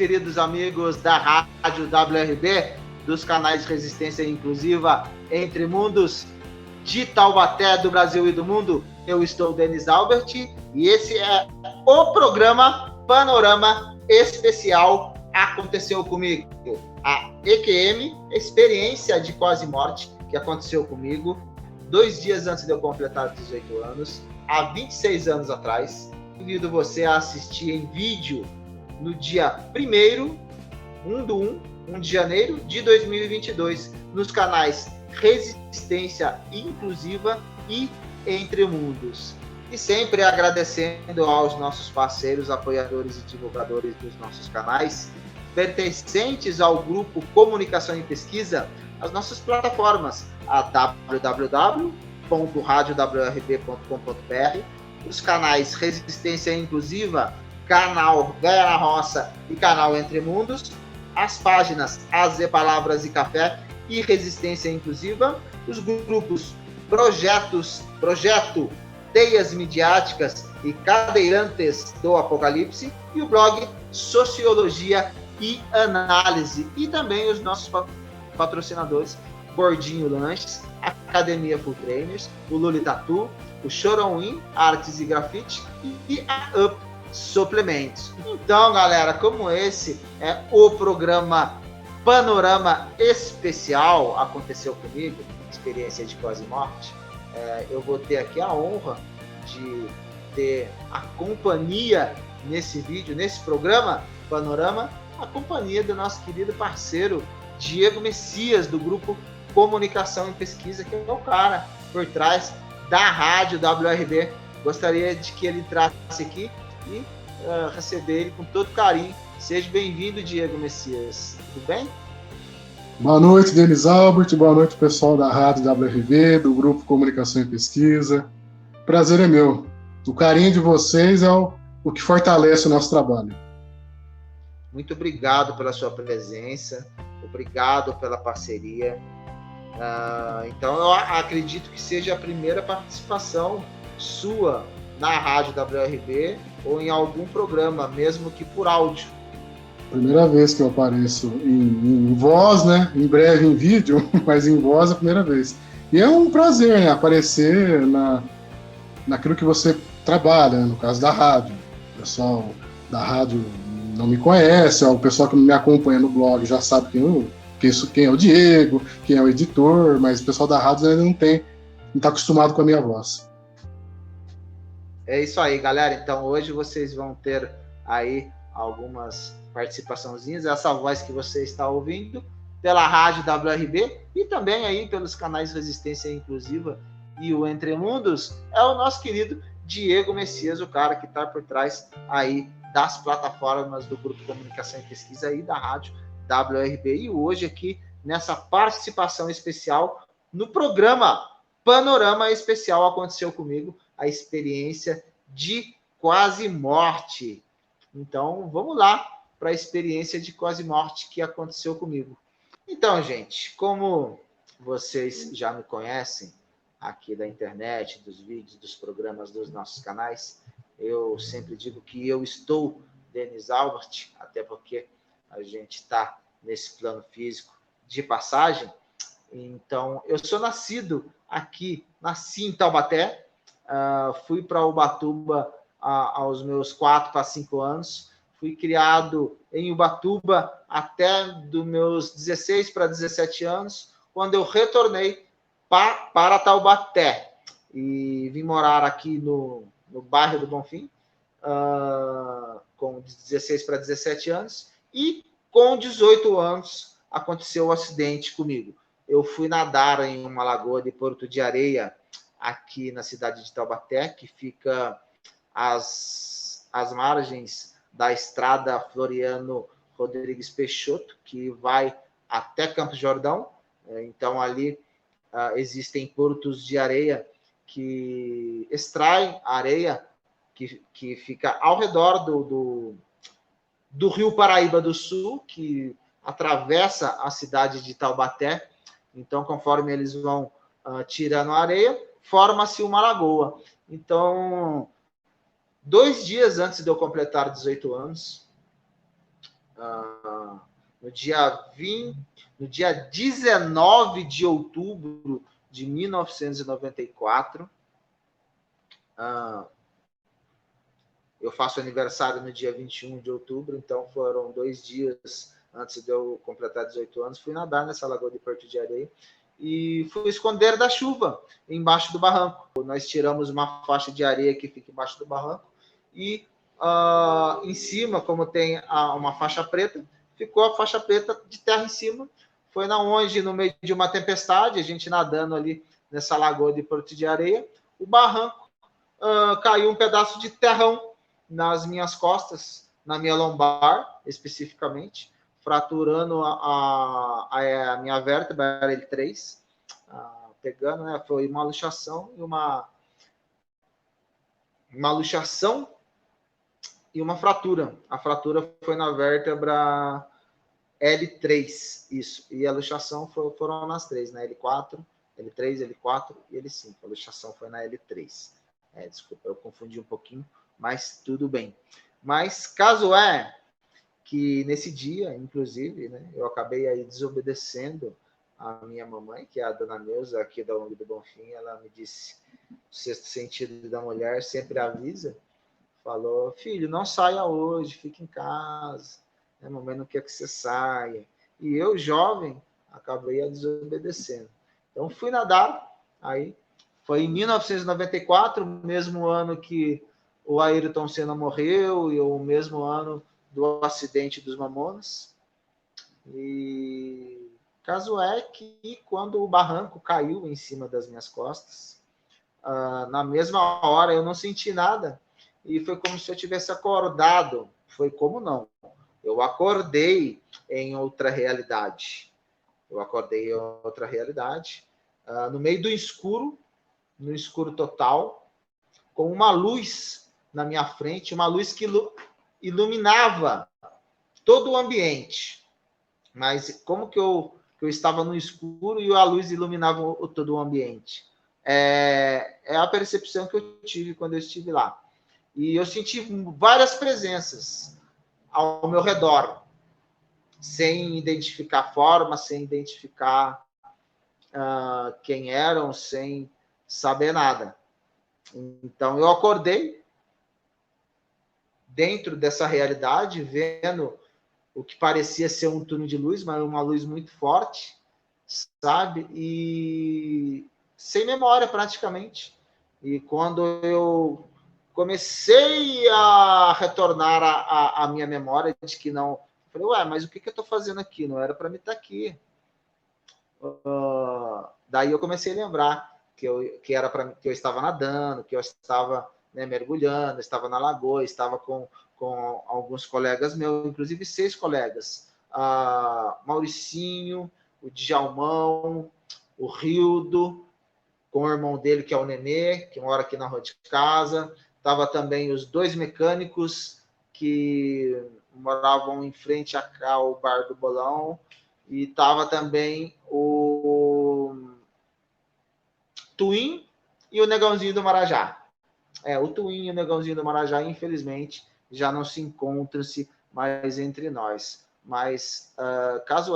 queridos amigos da Rádio WRB, dos canais Resistência Inclusiva Entre Mundos, de Taubaté, do Brasil e do mundo. Eu estou Denis Albert e esse é o programa Panorama Especial Aconteceu Comigo. A EQM, Experiência de Quase Morte, que aconteceu comigo 2 dias antes de eu completar 18 anos, há 26 anos atrás. Convido você a assistir em vídeo no dia 1 de janeiro de 2022, nos canais Resistência Inclusiva e Entre Mundos. E sempre agradecendo aos nossos parceiros, apoiadores e divulgadores dos nossos canais, pertencentes ao grupo Comunicação e Pesquisa, as nossas plataformas, a www.radiowrb.com.br, os canais Resistência Inclusiva, canal Vera Roça e canal Entre Mundos, as páginas AZ Palavras e Café e Resistência Inclusiva, os grupos Projeto Teias Midiáticas e Cadeirantes do Apocalipse e o blog Sociologia e Análise, e também os nossos patrocinadores, Gordinho Lanches, Academia Full Trainers, o Luli Tatu, o Choronwin Artes e Grafite e a Up Suplementos. Então, galera, como esse é o programa Panorama Especial Aconteceu Comigo, Experiência de Quase Morte, eu vou ter aqui a honra de ter a companhia nesse vídeo, nesse programa Panorama, a companhia do nosso querido parceiro Diego Messias, do grupo Comunicação e Pesquisa, que é o cara por trás da Rádio WRB. Gostaria de que ele entrasse aqui e receber ele com todo carinho. Seja bem-vindo, Diego Messias. Tudo bem? Boa noite, Denis Albert. Boa noite, pessoal da Rádio WRB, do grupo Comunicação e Pesquisa. Prazer é meu. O carinho de vocês é o que fortalece o nosso trabalho. Muito obrigado pela sua presença, obrigado pela parceria. Então, eu acredito que seja a primeira participação sua na Rádio WRB ou em algum programa, mesmo que por áudio. Primeira vez que eu apareço em voz, né? Em breve em vídeo, mas em voz é a primeira vez. E é um prazer, né? Aparecer naquilo que você trabalha, no caso da rádio. O pessoal da rádio não me conhece, o pessoal que me acompanha no blog já sabe quem é o Diego, quem é o editor, mas o pessoal da rádio ainda não está acostumado com a minha voz. É isso aí, galera. Então, hoje vocês vão ter aí algumas participaçãozinhas, essa voz que você está ouvindo pela Rádio WRB e também aí pelos canais Resistência Inclusiva e o Entre Mundos, é o nosso querido Diego Messias, o cara que está por trás aí das plataformas do Grupo Comunicação e Pesquisa e da Rádio WRB. E hoje aqui, nessa participação especial, no programa Panorama Especial Aconteceu Comigo, a experiência de quase morte. Então, vamos lá para a experiência de quase morte que aconteceu comigo. Então, gente, como vocês já me conhecem aqui da internet, dos vídeos, dos programas dos nossos canais, eu sempre digo que eu estou Denis Albert, até porque a gente está nesse plano físico de passagem. Então, eu sou nascido aqui, nasci em Taubaté, fui para Ubatuba aos meus 4 para 5 anos, fui criado em Ubatuba até dos meus 16 para 17 anos, quando eu retornei para Taubaté e vim morar aqui no bairro do Bonfim, com 16 para 17 anos, e com 18 anos aconteceu o acidente comigo. Eu fui nadar em uma lagoa de Porto de Areia, aqui na cidade de Taubaté, que fica às margens da estrada Floriano Rodrigues Peixoto, que vai até Campos Jordão. Então, ali existem portos de areia que extraem a areia que fica ao redor do Rio Paraíba do Sul, que atravessa a cidade de Taubaté. Então, conforme eles vão tirando a areia, forma-se uma lagoa. Então, 2 dias antes de eu completar 18 anos, no dia 19 de outubro de 1994. Eu faço aniversário no dia 21 de outubro, então foram 2 dias antes de eu completar 18 anos. Fui nadar nessa lagoa de Porto de Areia e fui esconder da chuva embaixo do barranco. Nós tiramos uma faixa de areia que fica embaixo do barranco e em cima, como tem uma faixa preta, ficou a faixa preta de terra em cima. Foi na onde, no meio de uma tempestade, a gente nadando ali nessa lagoa de Porto de Areia, o barranco caiu um pedaço de terrão nas minhas costas, na minha lombar, especificamente, fraturando a minha vértebra L3, pegando, né? Foi uma luxação e uma luxação e uma fratura. A fratura foi na vértebra L3, isso. E a luxação foram nas 3, na L4, L3, L4 e L5. A luxação foi na L3. Desculpa, eu confundi um pouquinho, mas tudo bem. Mas caso que nesse dia, inclusive, né, eu acabei aí desobedecendo a minha mamãe, que é a dona Neuza, aqui da ONG do Bonfim. Ela me disse: o sexto sentido da mulher sempre avisa. Falou: filho, não saia hoje, fique em casa. A mamãe não quer que você saia. E eu, jovem, acabei a desobedecendo. Então, fui nadar. Aí, foi em 1994, o mesmo ano que o Ayrton Senna morreu e o mesmo ano do acidente dos Mamonas. E caso que quando o barranco caiu em cima das minhas costas, na mesma hora eu não senti nada e foi como se eu tivesse acordado. Foi como não. Eu acordei em outra realidade. No meio do escuro, no escuro total, com uma luz na minha frente, uma luz que iluminava todo o ambiente. Mas como que eu estava no escuro e a luz iluminava todo o ambiente? É a percepção que eu tive quando eu estive lá. E eu senti várias presenças ao meu redor, sem identificar forma, sem identificar quem eram, sem saber nada. Então, eu acordei dentro dessa realidade, vendo o que parecia ser um túnel de luz, mas uma luz muito forte, sabe? E sem memória, praticamente. E quando eu comecei a retornar a minha memória de que não... Eu falei, mas o que eu estou fazendo aqui? Não era para mim estar aqui. Daí eu comecei a lembrar que eu estava nadando, que eu estava, né, mergulhando, estava na lagoa, estava com alguns colegas meus, inclusive 6 colegas. Mauricinho, o Djalmão, o Rildo, com o irmão dele, que é o Nenê, que mora aqui na rua de casa. Estava também os 2 mecânicos que moravam em frente ao Bar do Bolão. E estava também o Twin e o Negãozinho do Marajá. O Twin e o Negãozinho do Marajá, infelizmente, já não se encontram-se mais entre nós. Mas caso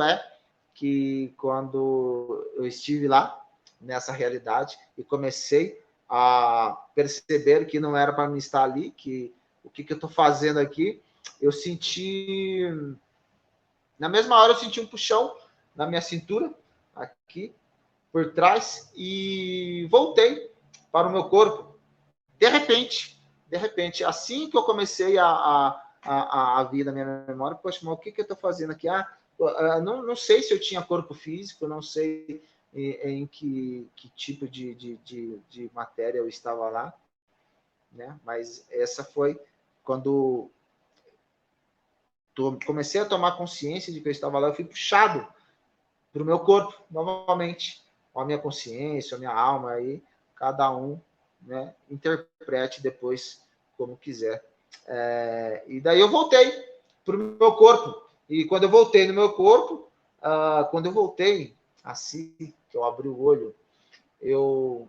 que quando eu estive lá, nessa realidade, e comecei a perceber que não era para mim estar ali, que o que eu estou fazendo aqui, eu senti... Na mesma hora eu senti um puxão na minha cintura, aqui, por trás, e voltei para o meu corpo. De repente, assim que eu comecei a vir na minha memória, poxa, mas o que eu estou fazendo aqui? Não sei se eu tinha corpo físico, não sei em que tipo de matéria eu estava lá, né? Mas essa foi quando comecei a tomar consciência de que eu estava lá, eu fui puxado para o meu corpo, novamente, com a minha consciência, a minha alma, aí cada um, né, interprete depois como quiser. E daí eu voltei para o meu corpo, e quando eu voltei no meu corpo, assim que eu abri o olho, eu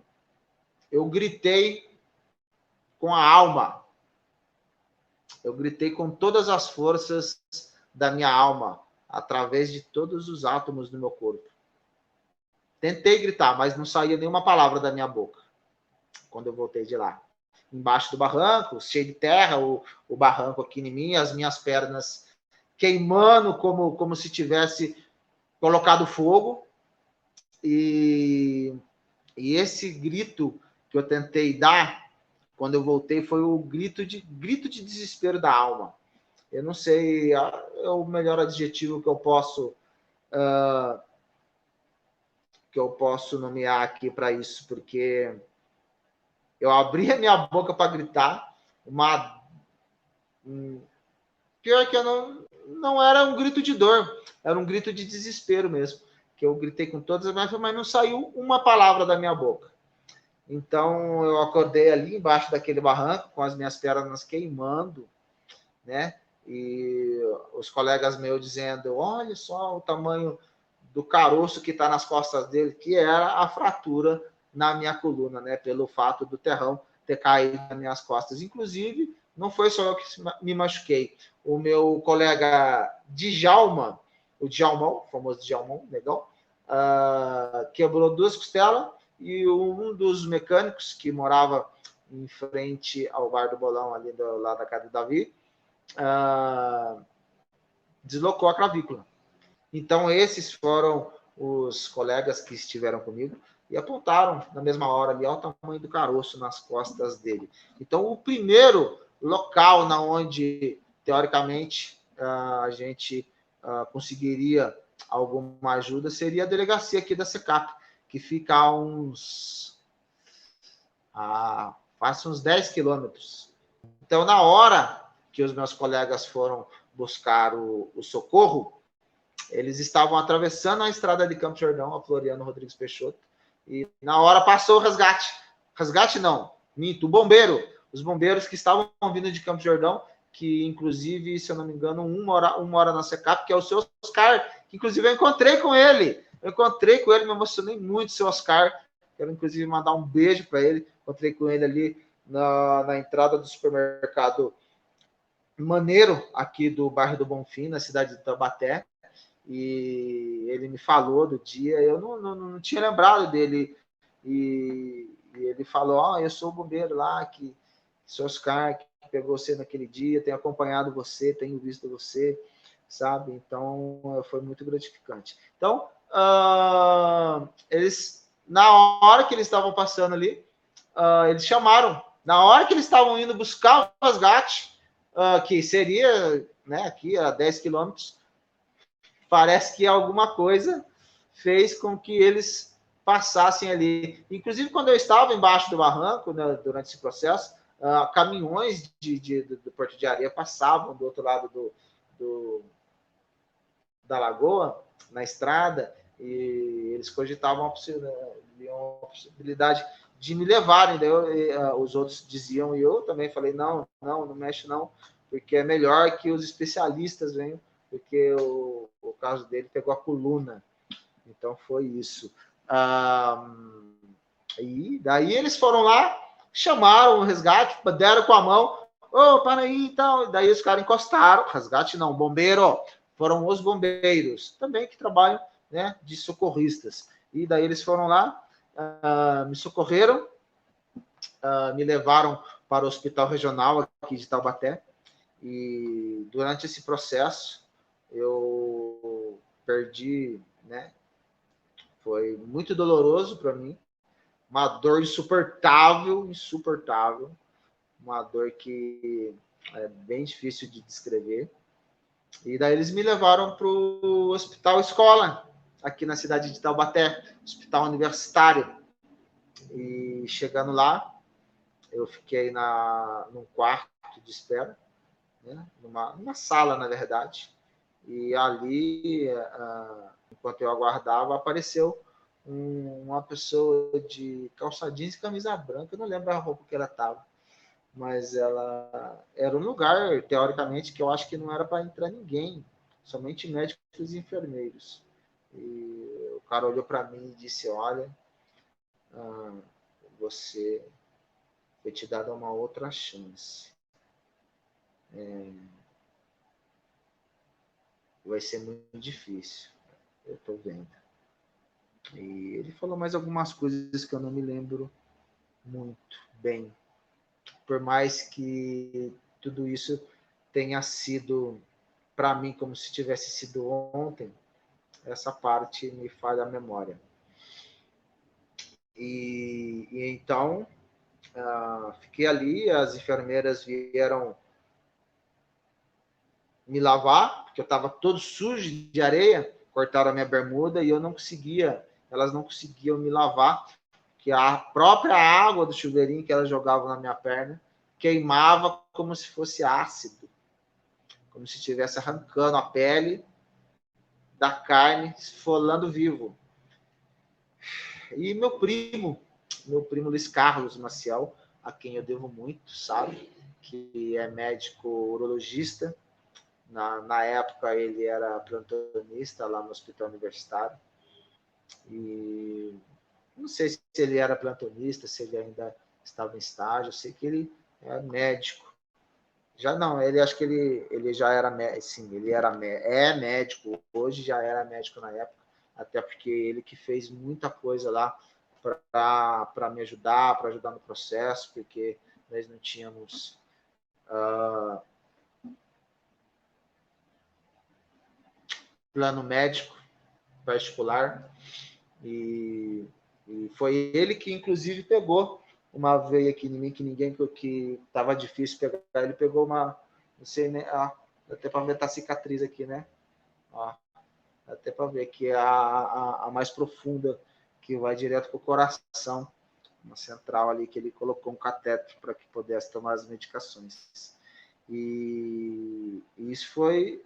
gritei com a alma, eu gritei com todas as forças da minha alma através de todos os átomos do meu corpo. Tentei gritar, mas não saía nenhuma palavra da minha boca quando eu voltei de lá. Embaixo do barranco, cheio de terra, o barranco aqui em mim, as minhas pernas queimando como se tivesse colocado fogo. E esse grito que eu tentei dar quando eu voltei foi o grito de desespero da alma. Eu não sei, é o melhor adjetivo que eu posso nomear aqui para isso, porque eu abri a minha boca para gritar, pior que eu não era um grito de dor, era um grito de desespero mesmo, que eu gritei com todas as minhas, mas não saiu uma palavra da minha boca. Então eu acordei ali embaixo daquele barranco com as minhas pernas queimando, né? E os colegas meus dizendo, olha só o tamanho do caroço que está nas costas dele, que era a fratura na minha coluna, né? Pelo fato do terrão ter caído nas minhas costas. Inclusive, não foi só eu que me machuquei. O meu colega Djalma, o Djalmão, o famoso Djalmão, legal, quebrou 2 costelas e um dos mecânicos que morava em frente ao Bar do Bolão, ali lá da casa do Davi, deslocou a clavícula. Então, esses foram os colegas que estiveram comigo e apontaram na mesma hora ali, olha o tamanho do caroço nas costas dele. Então, o primeiro local na onde, teoricamente, a gente conseguiria alguma ajuda seria a delegacia aqui da SECAP, que fica a faz uns 10 quilômetros. Então, na hora que os meus colegas foram buscar o socorro, eles estavam atravessando a estrada de Campos Jordão, a Floriano Rodrigues Peixoto, e na hora passou o resgate. Resgate não, minto, o bombeiro. Os bombeiros que estavam vindo de Campos Jordão, que inclusive, se eu não me engano, um mora na SECAP, que é o seu Oscar, que inclusive eu encontrei com ele. Me emocionei muito, seu Oscar. Quero inclusive mandar um beijo para ele. Encontrei com ele ali na entrada do supermercado Maneiro, aqui do bairro do Bonfim, na cidade de Taubaté. E ele me falou do dia, eu não tinha lembrado dele, e ele falou, eu sou o bombeiro lá, que sou Oscar, que pegou você naquele dia, tenho acompanhado você, tenho visto você, sabe? Então, foi muito gratificante. Então, eles, na hora que eles estavam passando ali, eles chamaram, na hora que eles estavam indo buscar o resgate, que seria, né, aqui a 10 quilômetros, parece que alguma coisa fez com que eles passassem ali. Inclusive, quando eu estava embaixo do barranco, né, durante esse processo, caminhões do Porto de Areia passavam do outro lado da lagoa, na estrada, e eles cogitavam a possibilidade de me levarem. Daí os outros diziam, e eu também falei, não mexe não, porque é melhor que os especialistas venham, porque o caso dele pegou a coluna. Então, foi isso. E daí eles foram lá, chamaram o resgate, deram com a mão, para aí e tal. Daí os caras encostaram, resgate não, bombeiro, foram os bombeiros, também que trabalham, né, de socorristas. E daí eles foram lá, me socorreram, me levaram para o hospital regional aqui de Taubaté. E durante esse processo, eu perdi, né? Foi muito doloroso para mim, uma dor insuportável, uma dor que é bem difícil de descrever. E daí eles me levaram para o hospital escola, aqui na cidade de Taubaté, hospital universitário. E chegando lá, eu fiquei num quarto de espera, né? numa sala, na verdade. E ali, enquanto eu aguardava, apareceu uma pessoa de calça jeans e camisa branca. Eu não lembro a roupa que ela estava, mas ela era um lugar, teoricamente, que eu acho que não era para entrar ninguém, somente médicos e enfermeiros. E o cara olhou para mim e disse, olha, você foi te dada uma outra chance. vai ser muito difícil. Eu estou vendo. E ele falou mais algumas coisas que eu não me lembro muito bem. Por mais que tudo isso tenha sido, para mim, como se tivesse sido ontem, essa parte me falha a memória. E então, fiquei ali, as enfermeiras vieram me lavar, porque eu estava todo sujo de areia, cortaram a minha bermuda e eu não conseguia, elas não conseguiam me lavar, que a própria água do chuveirinho que elas jogavam na minha perna queimava como se fosse ácido, como se estivesse arrancando a pele da carne, esfolando vivo. E meu primo Luiz Carlos Maciel, a quem eu devo muito, sabe? Que é médico urologista. Na época, ele era plantonista lá no Hospital Universitário. E não sei se ele era plantonista, se ele ainda estava em estágio. Eu sei que ele é médico. Já não, ele acho que ele já era médico, sim, ele é médico hoje, já era médico na época, até porque ele que fez muita coisa lá para me ajudar, para ajudar no processo, porque nós não tínhamos plano médico particular, e foi ele que, inclusive, pegou uma veia aqui em mim, que ninguém, que estava difícil pegar, ele pegou uma, não sei, né, até para ver a cicatriz aqui, né? Até para ver que é a mais profunda, que vai direto para o coração, uma central ali que ele colocou um catéter para que pudesse tomar as medicações. E isso foi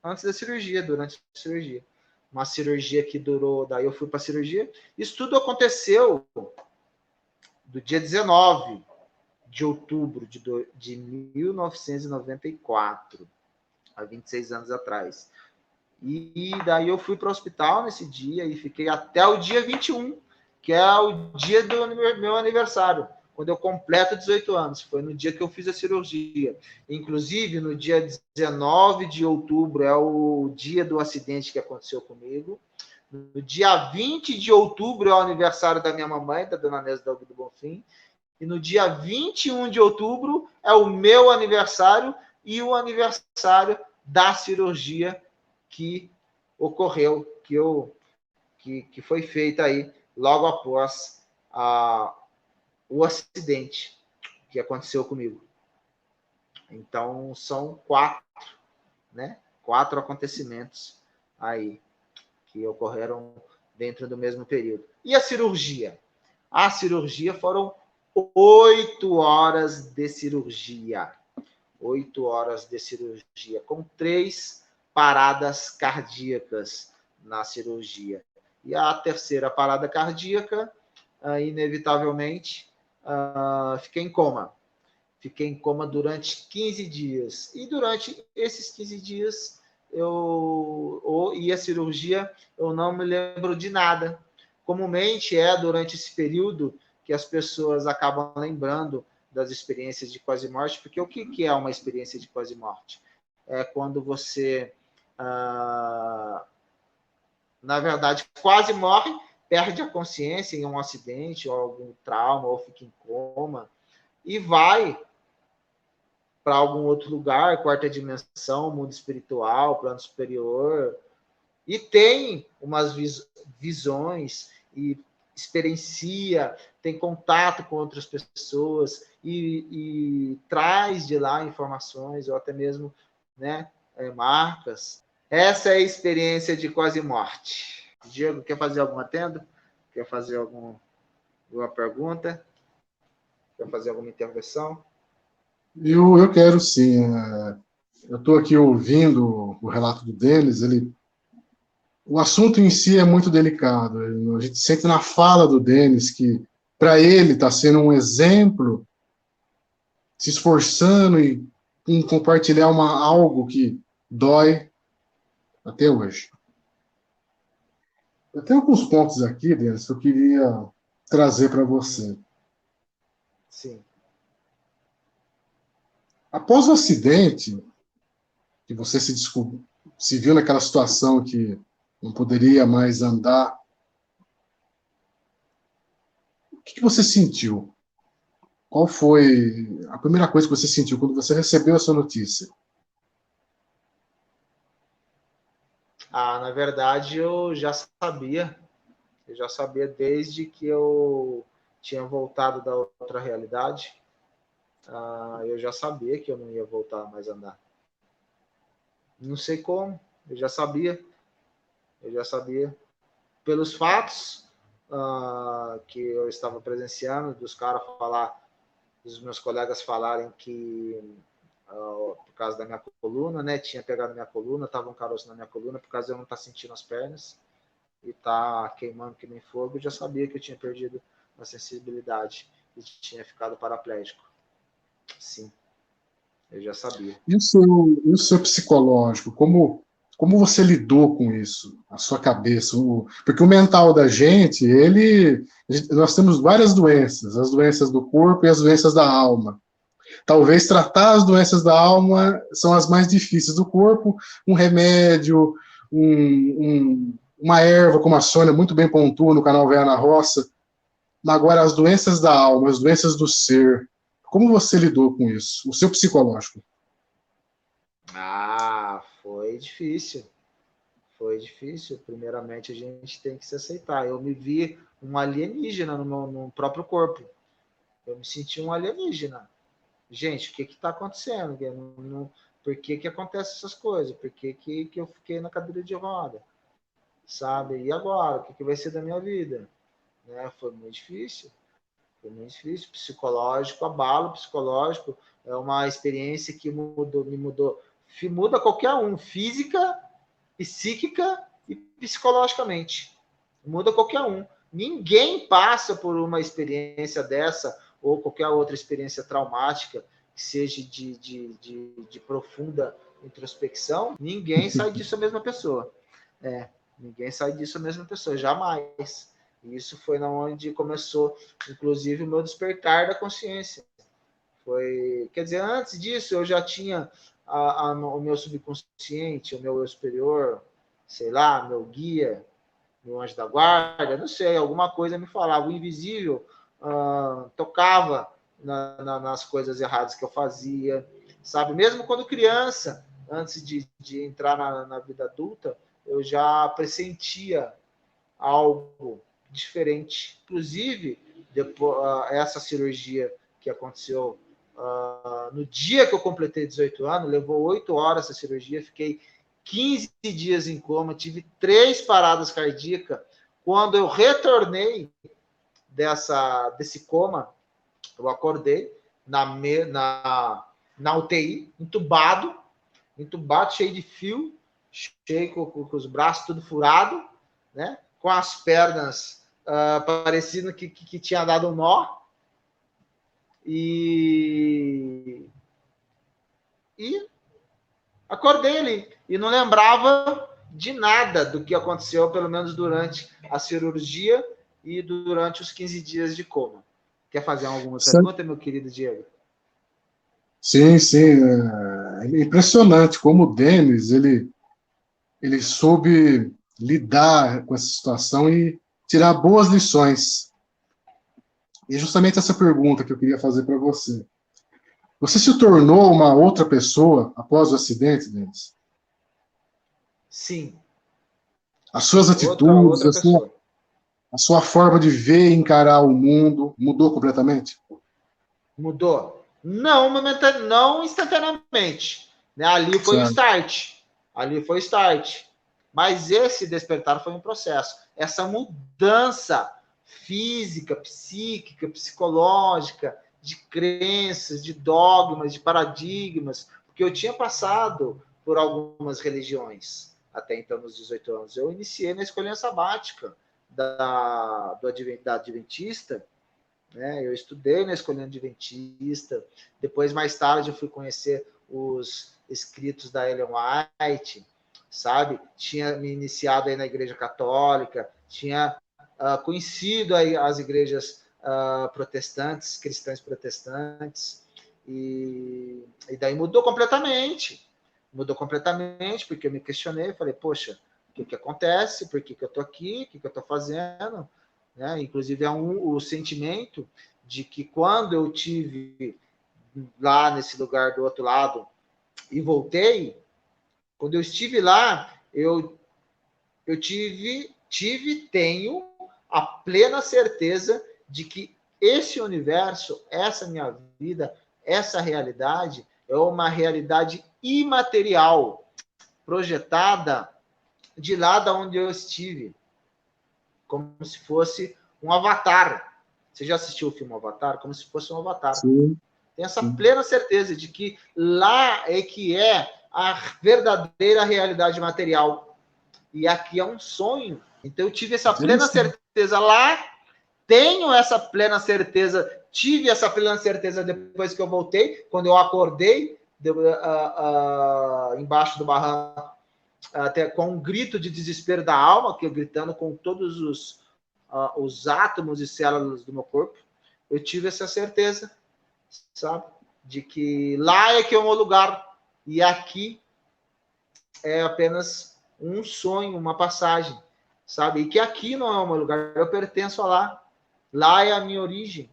antes da cirurgia, durante a cirurgia. Uma cirurgia que durou, daí eu fui para a cirurgia. Isso tudo aconteceu do dia 19 de outubro de 1994, há 26 anos atrás. E daí eu fui para o hospital nesse dia e fiquei até o dia 21, que é o dia do meu aniversário, quando eu completo 18 anos. Foi no dia que eu fiz a cirurgia. Inclusive, no dia 19 de outubro é o dia do acidente que aconteceu comigo. No dia 20 de outubro é o aniversário da minha mamãe, da dona Nesa do Bonfim. E no dia 21 de outubro é o meu aniversário e o aniversário da cirurgia que ocorreu, que foi feita aí logo após o acidente que aconteceu comigo. Então, são 4, né? 4 acontecimentos aí que ocorreram dentro do mesmo período. E a cirurgia? A cirurgia foram 8 horas de cirurgia. 8 horas de cirurgia, com 3 paradas cardíacas na cirurgia. E a terceira parada cardíaca, inevitavelmente, fiquei em coma. Fiquei em coma durante 15 dias. E durante esses 15 dias, e a cirurgia, eu não me lembro de nada. Comumente é durante esse período que as pessoas acabam lembrando das experiências de quase morte, porque o que é uma experiência de quase morte? É quando você, na verdade, quase morre, perde a consciência em um acidente ou algum trauma, ou fica em coma, e vai para algum outro lugar, quarta dimensão, mundo espiritual, plano superior, e tem umas visões e experiencia, tem contato com outras pessoas e traz de lá informações ou até mesmo, né, marcas. Essa é a experiência de quase morte. Diego, quer fazer algum atendo? Quer fazer alguma pergunta? Quer fazer alguma intervenção? Eu quero sim. Eu estou aqui ouvindo o relato do Denis. O assunto em si é muito delicado. A gente sente na fala do Denis que, para ele, está sendo um exemplo, se esforçando em compartilhar algo que dói até hoje. Eu tenho alguns pontos aqui, Denis, que eu queria trazer para você. Sim. Após o acidente, que você se se viu naquela situação que não poderia mais andar, o que você sentiu? Qual foi a primeira coisa que você sentiu quando você recebeu essa notícia? Na verdade, eu já sabia desde que eu tinha voltado da outra realidade, eu já sabia que eu não ia voltar mais a andar. Não sei como, eu já sabia. Pelos fatos que eu estava presenciando, dos caras falar, dos meus colegas falarem que por causa da minha coluna, né, tinha pegado minha coluna, tava um caroço na minha coluna, por causa de eu não estar sentindo as pernas e tá queimando que nem fogo, eu já sabia que eu tinha perdido a sensibilidade e tinha ficado paraplégico. Sim, eu já sabia. E o seu psicológico? Como você lidou com isso? A sua cabeça? Porque o mental da gente, nós temos várias doenças, as doenças do corpo e as doenças da alma. Talvez tratar as doenças da alma são as mais difíceis do corpo, um remédio, uma erva, como a Sônia muito bem pontua no canal Véia na Roça. Mas agora, as doenças da alma, as doenças do ser, como você lidou com isso? O seu psicológico? Foi difícil. Foi difícil. Primeiramente, a gente tem que se aceitar. Eu me vi um alienígena no próprio corpo. Eu me senti um alienígena. Gente, o que está acontecendo? Por que acontecem essas coisas? Por que eu fiquei na cadeira de roda? Sabe? E agora? O que vai ser da minha vida? Né? Foi muito difícil. Foi muito difícil. Psicológico, abalo psicológico. É uma experiência que me mudou. Muda qualquer um. Física, psíquica e psicologicamente. Muda qualquer um. Ninguém passa por uma experiência dessa ou qualquer outra experiência traumática que seja de profunda introspecção. Ninguém sai disso a mesma pessoa. Ninguém sai disso a mesma pessoa, jamais. E isso foi na onde começou, inclusive, o meu despertar da consciência. Quer dizer, antes disso eu já tinha o meu subconsciente, o meu eu superior, sei lá, meu guia, meu anjo da guarda, não sei, alguma coisa me falava. O invisível tocava nas coisas erradas que eu fazia, sabe? Mesmo quando criança, antes de entrar na vida adulta, eu já pressentia algo diferente. Inclusive, depois, essa cirurgia que aconteceu no dia que eu completei 18 anos, levou 8 horas essa cirurgia, fiquei 15 dias em coma, tive 3 paradas cardíacas. Quando eu retornei desse coma, eu acordei na UTI, entubado, cheio de fio, cheio com os braços tudo furado, né? Com as pernas parecendo que tinha dado um nó. E acordei ali. E não lembrava de nada do que aconteceu, pelo menos durante a cirurgia e durante os 15 dias de coma. Quer fazer alguma pergunta, meu querido Diego? Sim, sim. É impressionante como o Denis, ele soube lidar com essa situação e tirar boas lições. E é justamente essa pergunta que eu queria fazer para você. Você se tornou uma outra pessoa após o acidente, Denis? Sim. As suas atitudes, Outra pessoa. a sua forma de ver e encarar o mundo mudou completamente? Mudou. Não instantaneamente. Né? Ali foi o start. Ali foi o start. Mas esse despertar foi um processo. Essa mudança física, psíquica, psicológica, de crenças, de dogmas, de paradigmas, porque eu tinha passado por algumas religiões até então, nos 18 anos. Eu iniciei na escolinha sabática da Adventista, né? Eu estudei na escolinha adventista, depois, mais tarde, eu fui conhecer os escritos da Ellen White, sabe? Tinha me iniciado aí na Igreja Católica, tinha conhecido aí as igrejas protestantes, cristãs protestantes, e daí mudou completamente. Mudou completamente, porque eu me questionei, falei, poxa, o que acontece? Por que eu estou aqui? O que eu estou fazendo? Né? Inclusive, o sentimento de que quando eu tive lá nesse lugar do outro lado e voltei, quando eu estive lá, eu tenho a plena certeza de que esse universo, essa minha vida, essa realidade é uma realidade imaterial, projetada de lá da onde eu estive, como se fosse um avatar. Você já assistiu o filme Avatar? Como se fosse um avatar. Sim. Tenho essa plena certeza de que lá é que é a verdadeira realidade material. E aqui é um sonho. Então eu tive essa plena certeza lá, tenho essa plena certeza, tive essa plena certeza depois que eu voltei, quando eu acordei embaixo do barranco, até com um grito de desespero da alma, que eu gritando com todos os átomos e células do meu corpo, eu tive essa certeza, sabe? De que lá é que é o meu lugar, e aqui é apenas um sonho, uma passagem, sabe? E que aqui não é o meu lugar, eu pertenço a lá. Lá é a minha origem,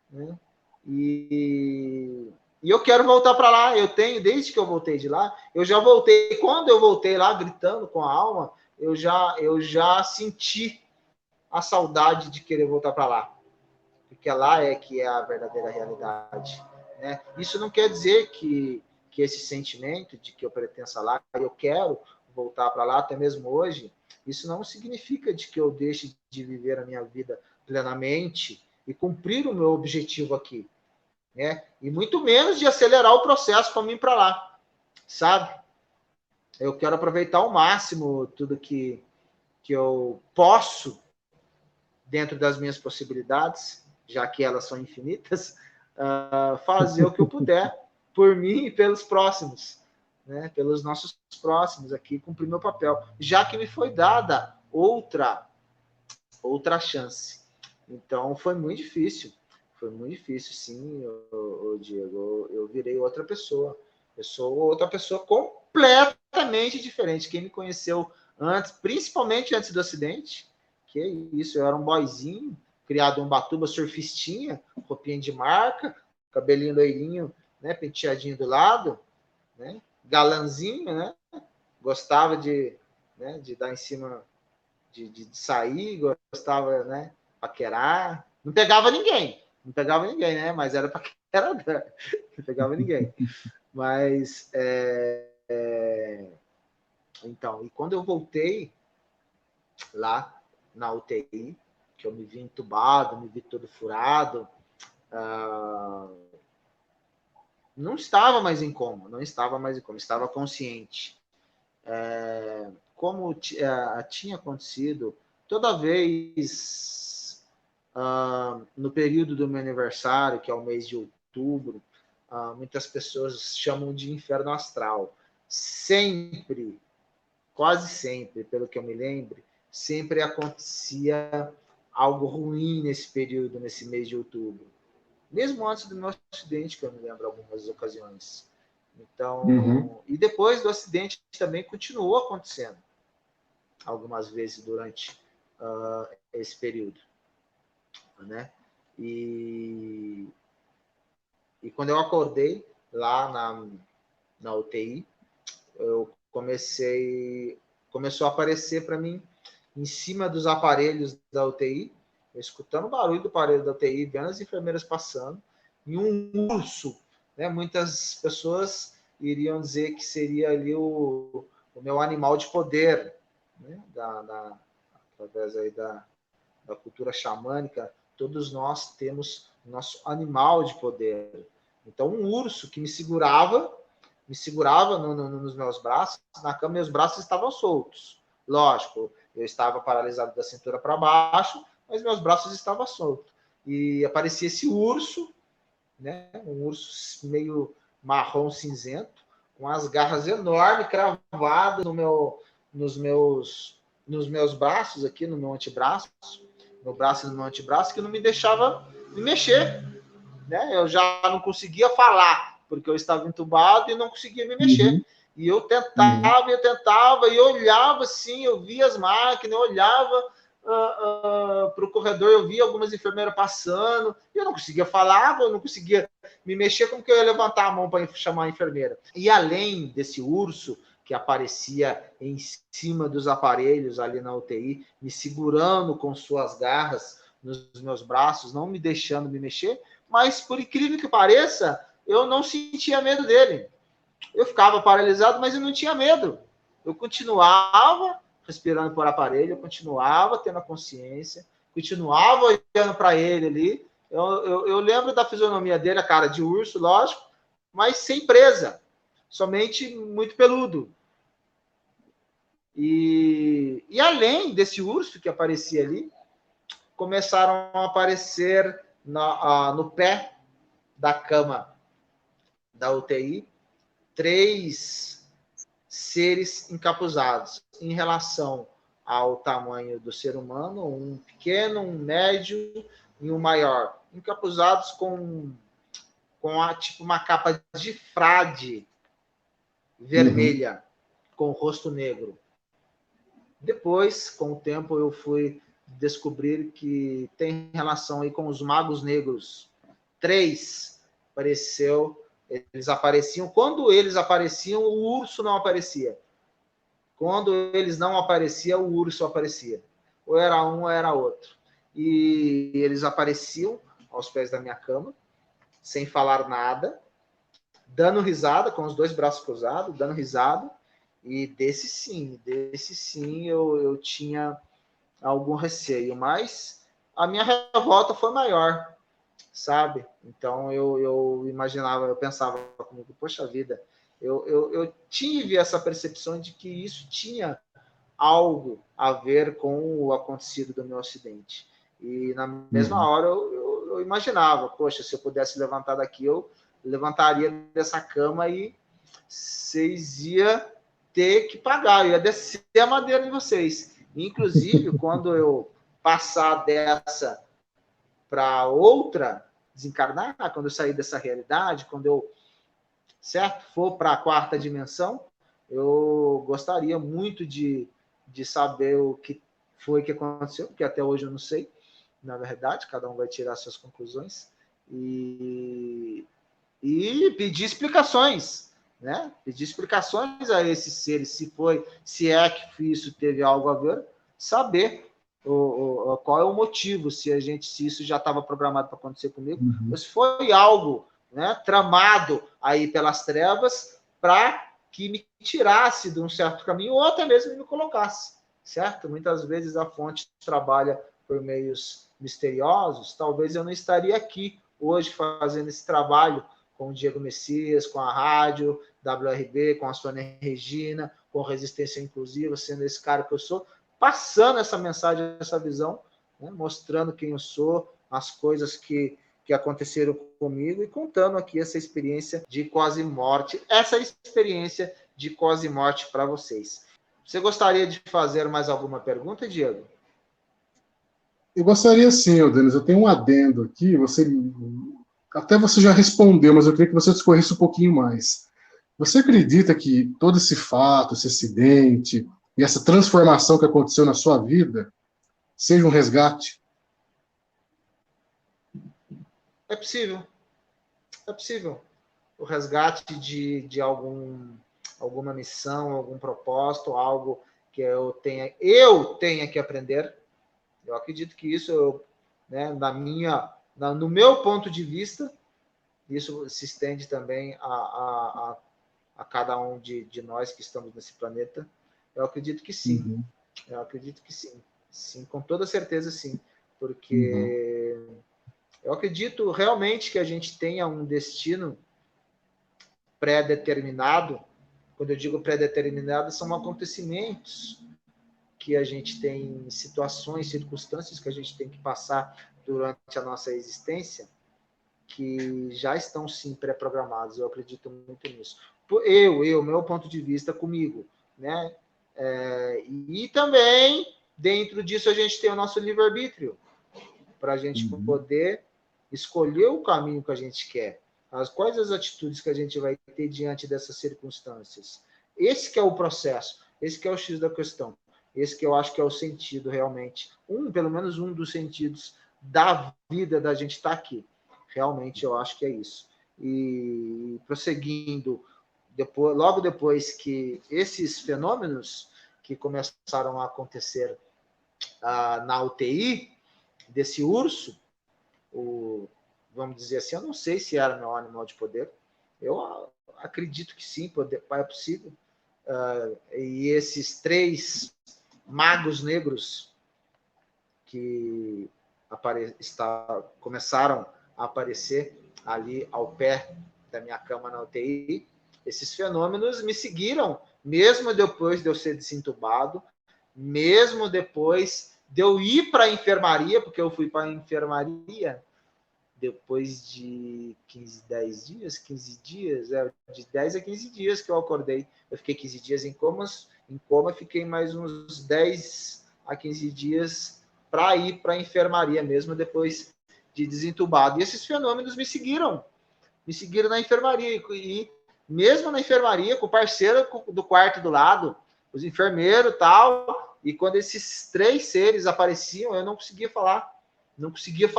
né? E eu quero voltar para lá. Eu tenho, desde que eu voltei de lá, eu já voltei. Quando eu voltei lá, gritando com a alma, eu já senti a saudade de querer voltar para lá, porque lá é que é a verdadeira realidade, né? Isso não quer dizer que esse sentimento de que eu pertenço a lá, eu quero voltar para lá, até mesmo hoje, isso não significa de que eu deixe de viver a minha vida plenamente e cumprir o meu objetivo aqui, né? E muito menos de acelerar o processo para mim para lá, sabe? Eu quero aproveitar ao máximo tudo que eu posso dentro das minhas possibilidades, já que elas são infinitas, fazer o que eu puder por mim e pelos próximos, né? Pelos nossos próximos aqui, cumprir meu papel, já que me foi dada outra chance. Então, foi muito difícil, sim, Diego. Eu virei outra pessoa. Eu sou outra pessoa completamente diferente. Quem me conheceu antes, principalmente antes do acidente, que isso, eu era um boyzinho, criado em Ubatuba, surfistinha, roupinha de marca, cabelinho loirinho, né, penteadinho do lado, né, galanzinho, né, gostava de dar em cima, de sair, gostava, né, paquerar, não pegava ninguém, né, mas era paquerador, não pegava ninguém, mas então, e quando eu voltei lá na UTI, que eu me vi entubado, me vi todo furado, não estava mais em coma, estava consciente. Como tinha acontecido toda vez no período do meu aniversário, que é o mês de outubro, muitas pessoas chamam de inferno astral. Sempre, quase sempre, pelo que eu me lembro, sempre acontecia algo ruim nesse período, nesse mês de outubro. Mesmo antes do meu acidente, que eu me lembro algumas ocasiões. Então, e depois do acidente também continuou acontecendo algumas vezes durante esse período, né? E quando eu acordei lá na UTI, começou a aparecer para mim em cima dos aparelhos da UTI, escutando o barulho do aparelho da UTI, vendo as enfermeiras passando, e um urso, né? Muitas pessoas iriam dizer que seria ali o meu animal de poder, né? Através aí da cultura xamânica, todos nós temos nosso animal de poder. Então, um urso que me segurava nos meus braços, na cama, meus braços estavam soltos. Lógico, eu estava paralisado da cintura para baixo, mas meus braços estavam soltos. E aparecia esse urso, né? Um urso meio marrom cinzento, com as garras enormes, cravadas nos meus braços aqui, no meu antebraço, no braço e no meu antebraço, que não me deixava me mexer, né? Eu já não conseguia falar, porque eu estava entubado e não conseguia me mexer. E eu tentava, e olhava assim, eu via as máquinas, eu olhava para o corredor, eu via algumas enfermeiras passando, e eu não conseguia falar, eu não conseguia me mexer, como que eu ia levantar a mão para chamar a enfermeira? E além desse urso que aparecia em cima dos aparelhos ali na UTI, me segurando com suas garras nos meus braços, não me deixando me mexer, mas por incrível que pareça, eu não sentia medo dele. Eu ficava paralisado, mas eu não tinha medo. Eu continuava respirando por aparelho, eu continuava tendo a consciência, continuava olhando para ele ali. Eu lembro da fisionomia dele, a cara de urso, lógico, mas sem presa, somente muito peludo. E além desse urso que aparecia ali, começaram a aparecer no pé da cama da UTI 3 seres encapuzados em relação ao tamanho do ser humano, um pequeno, um médio e um maior, encapuzados com tipo uma capa de frade vermelha, com o rosto negro. Depois, com o tempo, eu fui descobrir que tem relação aí com os magos negros. 3 eles apareciam. Quando eles apareciam, o urso não aparecia. Quando eles não apareciam, o urso aparecia. Ou era um, ou era outro. E eles apareciam aos pés da minha cama, sem falar nada, dando risada, com os 2 braços cruzados, dando risada. E desse sim eu tinha algum receio, mas a minha revolta foi maior, sabe? Então eu imaginava, eu pensava comigo, poxa vida, eu tive essa percepção de que isso tinha algo a ver com o acontecido do meu acidente. E na mesma hora eu imaginava, poxa, se eu pudesse levantar daqui, eu levantaria dessa cama e vocês iam ter que pagar, eu ia descer a madeira de vocês. Inclusive, quando eu passar dessa para outra, desencarnar, quando eu sair dessa realidade, quando eu, certo, for para a 4ª dimensão, eu gostaria muito de saber o que foi que aconteceu, porque até hoje eu não sei, na verdade, cada um vai tirar suas conclusões, e pedir explicações, né? Pedir explicações a esses seres, se é que isso teve algo a ver, saber qual é o motivo, se isso já estava programado para acontecer comigo, ou se foi algo, né, tramado aí pelas trevas para que me tirasse de um certo caminho ou até mesmo me colocasse, certo? Muitas vezes a fonte trabalha por meios misteriosos, talvez eu não estaria aqui hoje fazendo esse trabalho com o Diego Messias, com a rádio WRB, com a Sônia Regina, com Resistência Inclusiva, sendo esse cara que eu sou, passando essa mensagem, essa visão, né, mostrando quem eu sou, as coisas que aconteceram comigo e contando aqui essa experiência de quase morte, essa experiência de quase morte para vocês. Você gostaria de fazer mais alguma pergunta, Diego? Eu gostaria sim, Denis. Eu tenho um adendo aqui. Até você já respondeu, mas eu queria que você discorresse um pouquinho mais. Você acredita que todo esse fato, esse acidente e essa transformação que aconteceu na sua vida seja um resgate? É possível. É possível. O resgate de alguma missão, algum propósito, algo que eu tenha que aprender. Eu acredito que isso, né, no meu ponto de vista, isso se estende também a cada um de nós que estamos nesse planeta. Eu acredito que sim. Eu acredito que sim. Sim, com toda certeza sim. Porque eu acredito realmente que a gente tenha um destino pré-determinado. Quando eu digo pré-determinado, são acontecimentos que a gente tem, situações, circunstâncias que a gente tem que passar durante a nossa existência, que já estão sim pré-programados. Eu acredito muito nisso. Meu ponto de vista comigo, né? E também dentro disso a gente tem o nosso livre-arbítrio para a gente poder escolher o caminho que a gente quer. Quais as atitudes que a gente vai ter diante dessas circunstâncias? Esse que é o processo, esse que é o X da questão, esse que eu acho que é o sentido realmente, pelo menos um dos sentidos da vida da gente estar aqui. Realmente eu acho que é isso. E prosseguindo, logo depois que esses fenômenos que começaram a acontecer na UTI desse urso, vamos dizer assim, eu não sei se era meu animal de poder, eu acredito que sim, é possível. E esses 3 magos negros que começaram a aparecer ali ao pé da minha cama na UTI, esses fenômenos me seguiram, mesmo depois de eu ser desentubado, mesmo depois de eu ir para a enfermaria, porque eu fui para a enfermaria depois de 15 dias, de 10 a 15 dias que eu acordei. Eu fiquei 15 dias em coma, fiquei mais uns 10 a 15 dias para ir para a enfermaria, mesmo depois de desentubado. E esses fenômenos me seguiram na enfermaria. E mesmo na enfermaria, com o parceiro do quarto do lado, os enfermeiros e tal, e quando esses 3 seres apareciam, eu não conseguia falar, não conseguia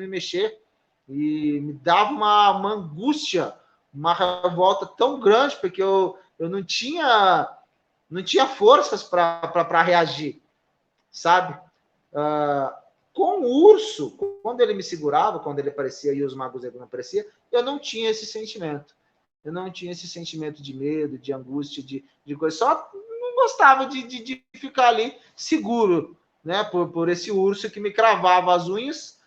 me mexer, e me dava uma angústia, uma revolta tão grande, porque eu não tinha forças para reagir, sabe? Com o urso, quando ele me segurava, quando ele aparecia e os magos não apareciam, eu não tinha esse sentimento. Eu não tinha esse sentimento de medo, de angústia, de coisa. Só não gostava de ficar ali seguro, né? Por esse urso que me cravava as unhas,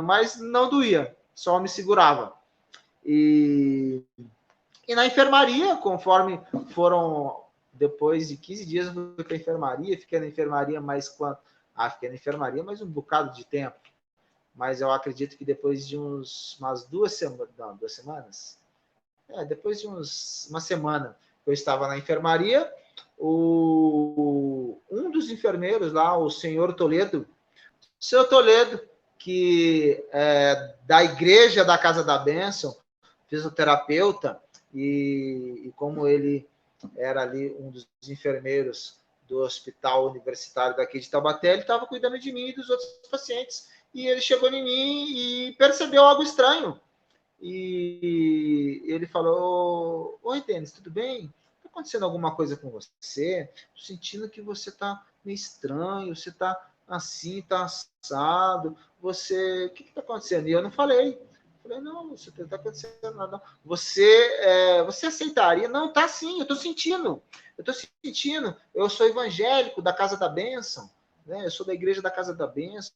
mas não doía, só me segurava. E na enfermaria, conforme foram, depois de 15 dias, eu fui para a enfermaria, fiquei na enfermaria fiquei na enfermaria mais um bocado de tempo. Mas eu acredito que depois de umas 2 semanas, depois de uma semana que eu estava na enfermaria, um dos enfermeiros lá, o senhor Toledo, que é da igreja da Casa da Bênção, fisioterapeuta, e como ele era ali um dos enfermeiros do hospital universitário daqui de Taubaté, ele estava cuidando de mim e dos outros pacientes, e ele chegou em mim e percebeu algo estranho. E ele falou: oi, Denis, tudo bem? Está acontecendo alguma coisa com você? Estou sentindo que você está meio estranho, você está assim, está assado. O que está acontecendo? E eu não falei. Falei, não, você não está acontecendo nada. Você aceitaria? Não, tá sim, eu estou sentindo. Eu sou evangélico da Casa da Bênção, né? Eu sou da igreja da Casa da Bênção,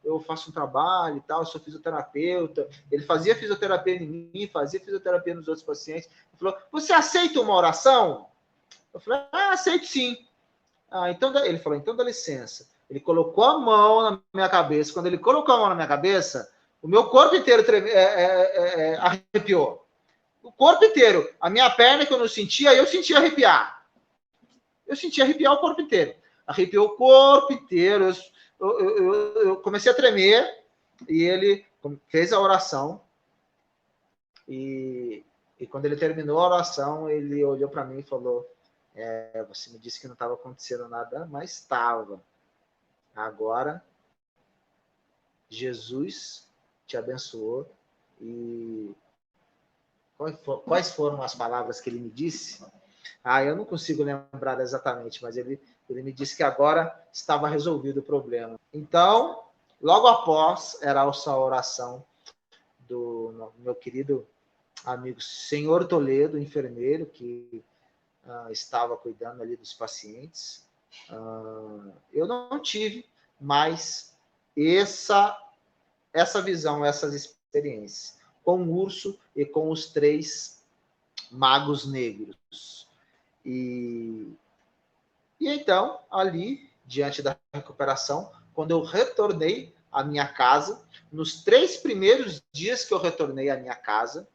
eu faço um trabalho e tal, eu sou fisioterapeuta. Ele fazia fisioterapia em mim, fazia fisioterapia nos outros pacientes. Ele falou, você aceita uma oração? Eu falei, aceito sim. Então, ele falou, então dá licença. Ele colocou a mão na minha cabeça. Quando ele colocou a mão na minha cabeça, o meu corpo inteiro arrepiou. O corpo inteiro. A minha perna que eu não sentia, eu sentia arrepiar. Eu sentia arrepiar o corpo inteiro. Arrepiou o corpo inteiro. Eu comecei a tremer e ele fez a oração. E quando ele terminou a oração, ele olhou para mim e falou: você me disse que não estava acontecendo nada, mas estava. Agora, Jesus te abençoou. E quais foram as palavras que ele me disse? Eu não consigo lembrar exatamente, mas ele me disse que agora estava resolvido o problema. Então, logo após era essa oração do meu querido amigo Senhor Toledo, enfermeiro, que estava cuidando ali dos pacientes. Eu não tive mais essa visão, essas experiências com o urso e com os 3 magos negros. E então, ali, diante da recuperação, quando eu retornei à minha casa, nos 3 primeiros dias que eu retornei à minha casa,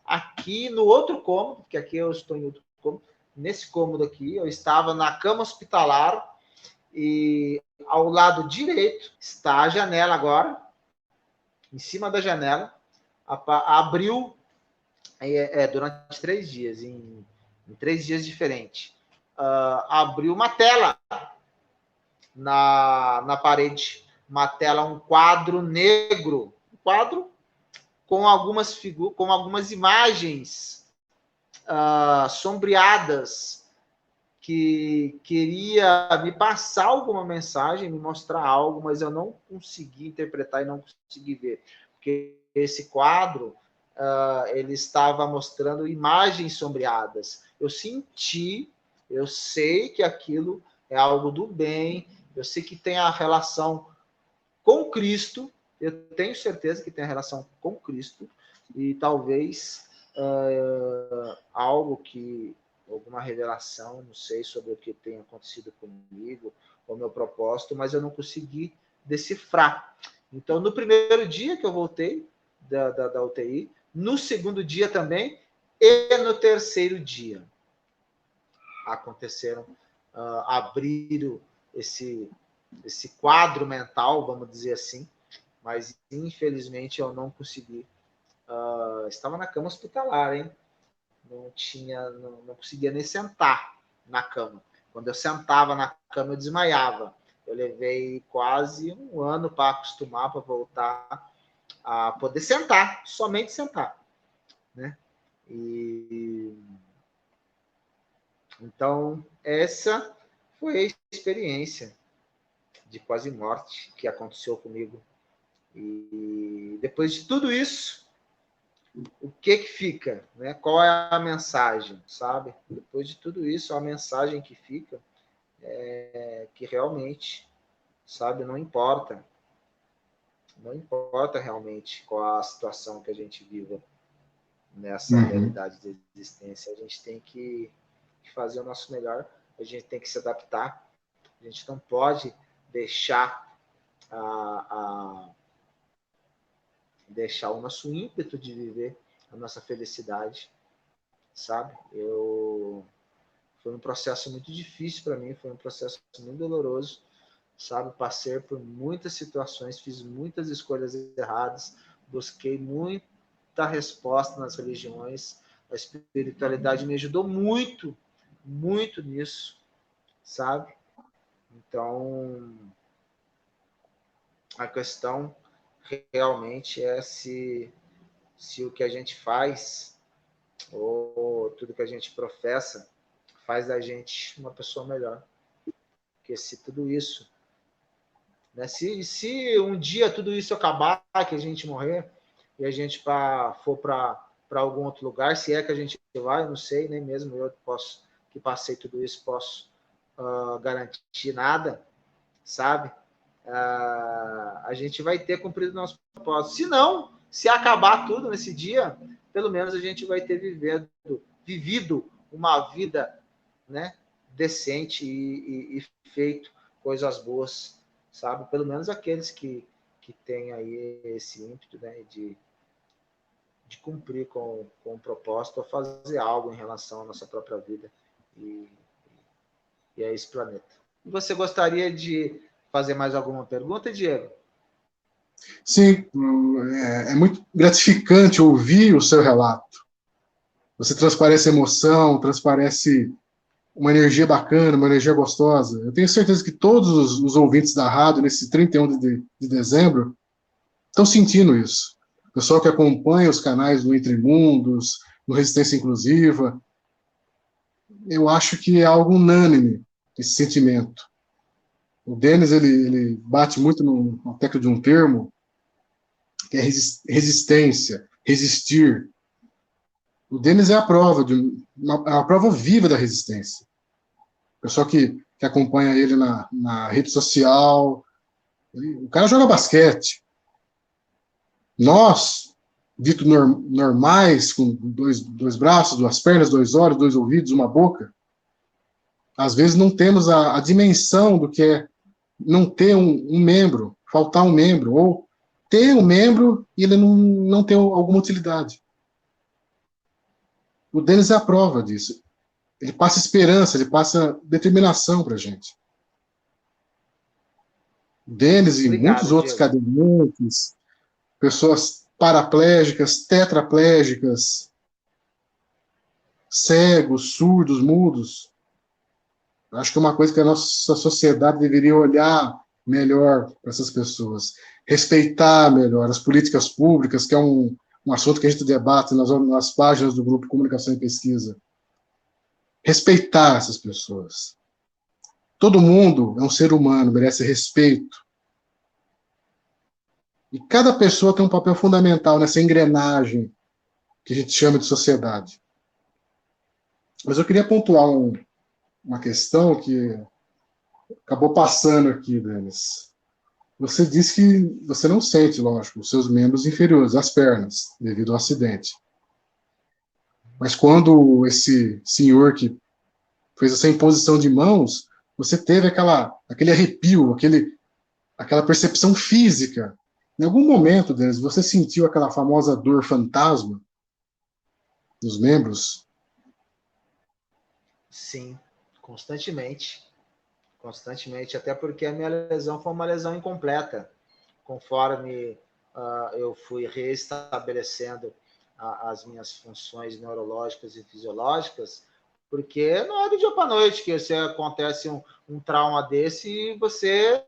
aqui no outro cômodo, porque aqui eu estou em outro cômodo, nesse cômodo aqui, eu estava na cama hospitalar e ao lado direito está a janela agora, em cima da janela, abriu durante 3 dias, em em 3 dias diferentes. Abriu uma tela na parede, uma tela, um quadro negro, um quadro com algumas imagens sombreadas, que queria me passar alguma mensagem, me mostrar algo, mas eu não consegui interpretar e não consegui ver, porque esse quadro ele estava mostrando imagens sombreadas. Eu senti, eu sei que aquilo é algo do bem, eu sei que tem a relação com Cristo, eu tenho certeza que tem a relação com Cristo, e talvez algo que, alguma revelação, não sei, sobre o que tem acontecido comigo, o meu propósito, mas eu não consegui decifrar. Então, no primeiro dia que eu voltei da UTI, no segundo dia também, e no terceiro dia, aconteceram, abriram esse quadro mental, vamos dizer assim, mas infelizmente eu não consegui. Estava na cama hospitalar, hein? Não conseguia nem sentar na cama. Quando eu sentava na cama, eu desmaiava. Eu levei quase 1 ano para acostumar, para voltar a poder sentar, somente sentar, né? Então, essa foi a experiência de quase morte que aconteceu comigo. E depois de tudo isso, o que fica, né? Qual é a mensagem, sabe? Depois de tudo isso, a mensagem que fica é que realmente, sabe, não importa realmente qual a situação que a gente viva nessa realidade de existência, a gente tem que fazer o nosso melhor, a gente tem que se adaptar, a gente não pode deixar deixar o nosso ímpeto de viver a nossa felicidade, sabe? Foi um processo muito difícil para mim, foi um processo muito doloroso, sabe? Passei por muitas situações, fiz muitas escolhas erradas, busquei muita resposta nas religiões, a espiritualidade me ajudou muito, muito nisso, sabe? Então, a questão realmente é se o que a gente faz, ou tudo que a gente professa, faz da gente uma pessoa melhor. Porque se tudo isso, né, se um dia tudo isso acabar, que a gente morrer, e a gente for para algum outro lugar, se é que a gente vai, não sei, nem mesmo eu que passei tudo isso, posso garantir nada, sabe? A gente vai ter cumprido o nosso propósito. Se não, se acabar tudo nesse dia, pelo menos a gente vai ter vivido uma vida, né, decente e feito coisas boas, sabe? Pelo menos aqueles que têm aí esse ímpeto, né, de cumprir com o propósito, ou fazer algo em relação à nossa própria vida e a esse planeta. E você gostaria de fazer mais alguma pergunta, Diego? Sim, é muito gratificante ouvir o seu relato. Você transparece emoção, transparece uma energia bacana, uma energia gostosa. Eu tenho certeza que todos os ouvintes da rádio, nesse 31 de dezembro, estão sentindo isso. O pessoal que acompanha os canais do Entre Mundos, no Resistência Inclusiva, eu acho que é algo unânime esse sentimento. O Denis, ele bate muito na tecla de um termo, que é resistência, resistir. O Denis é a prova, a prova viva da resistência. O pessoal que acompanha ele na rede social, o cara joga basquete. Nós, dito normais, com dois braços, 2 pernas, 2 olhos, 2 ouvidos, uma boca, às vezes não temos a dimensão do que é não ter um membro, faltar um membro, ou ter um membro e ele não ter alguma utilidade. O Denis é a prova disso. Ele passa esperança, ele passa determinação para a gente. O Denis e muitos outros cadeirantes, pessoas paraplégicas, tetraplégicas, cegos, surdos, mudos. Eu acho que é uma coisa que a nossa sociedade deveria olhar melhor para essas pessoas, respeitar melhor as políticas públicas, que é um assunto que a gente debate nas páginas do Grupo Comunicação e Pesquisa. Respeitar essas pessoas. Todo mundo é um ser humano, merece respeito. E cada pessoa tem um papel fundamental nessa engrenagem que a gente chama de sociedade. Mas eu queria pontuar uma questão que acabou passando aqui, Denis. Você disse que você não sente, lógico, os seus membros inferiores, as pernas, devido ao acidente. Mas quando esse senhor que fez essa imposição de mãos, você teve aquele arrepio, aquela percepção física. Em algum momento, Denis, você sentiu aquela famosa dor fantasma nos membros? Sim, constantemente. Constantemente, até porque a minha lesão foi uma lesão incompleta. Conforme eu fui reestabelecendo as minhas funções neurológicas e fisiológicas, porque não é do dia para a noite que você acontece um trauma desse e você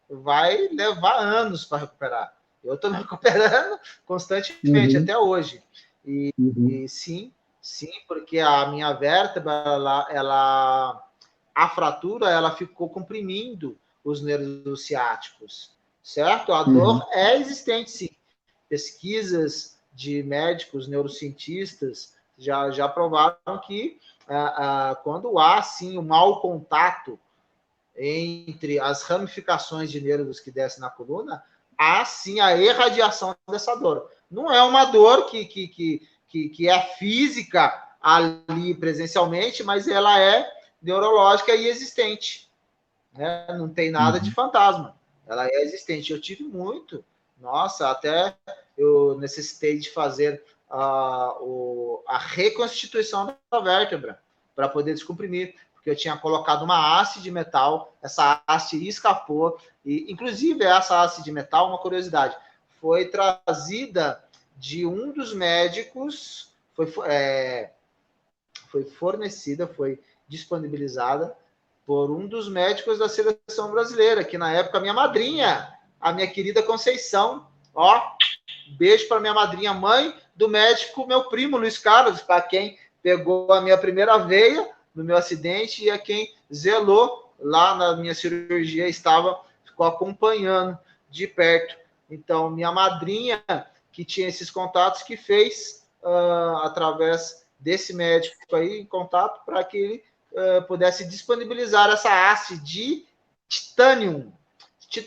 vai levar anos para recuperar. Eu estou me recuperando constantemente até hoje. E sim, porque a minha vértebra, a fratura, ela ficou comprimindo os nervos ciáticos, certo? A dor é existente, sim. Pesquisas de médicos neurocientistas já provaram que quando há, sim, um mau contato entre as ramificações de nervos que descem na coluna, há, sim, a irradiação dessa dor. Não é uma dor que é física ali presencialmente, mas ela é neurológica e existente. Né? Não tem nada de fantasma. Ela é existente. Eu tive muito. Nossa, até eu necessitei de fazer a reconstituição da vértebra para poder descomprimir, porque eu tinha colocado uma haste de metal, essa haste escapou, e inclusive essa haste de metal, uma curiosidade, foi trazida de um dos médicos, foi fornecida, foi disponibilizada por um dos médicos da seleção brasileira, que na época minha madrinha, a minha querida Conceição, ó, beijo para minha madrinha, mãe do médico, meu primo Luiz Carlos, para quem pegou a minha primeira veia no meu acidente e a quem zelou lá na minha cirurgia, ficou acompanhando de perto. Então, minha madrinha, que tinha esses contatos, que fez através desse médico aí em contato para que ele pudesse disponibilizar essa haste de titânio.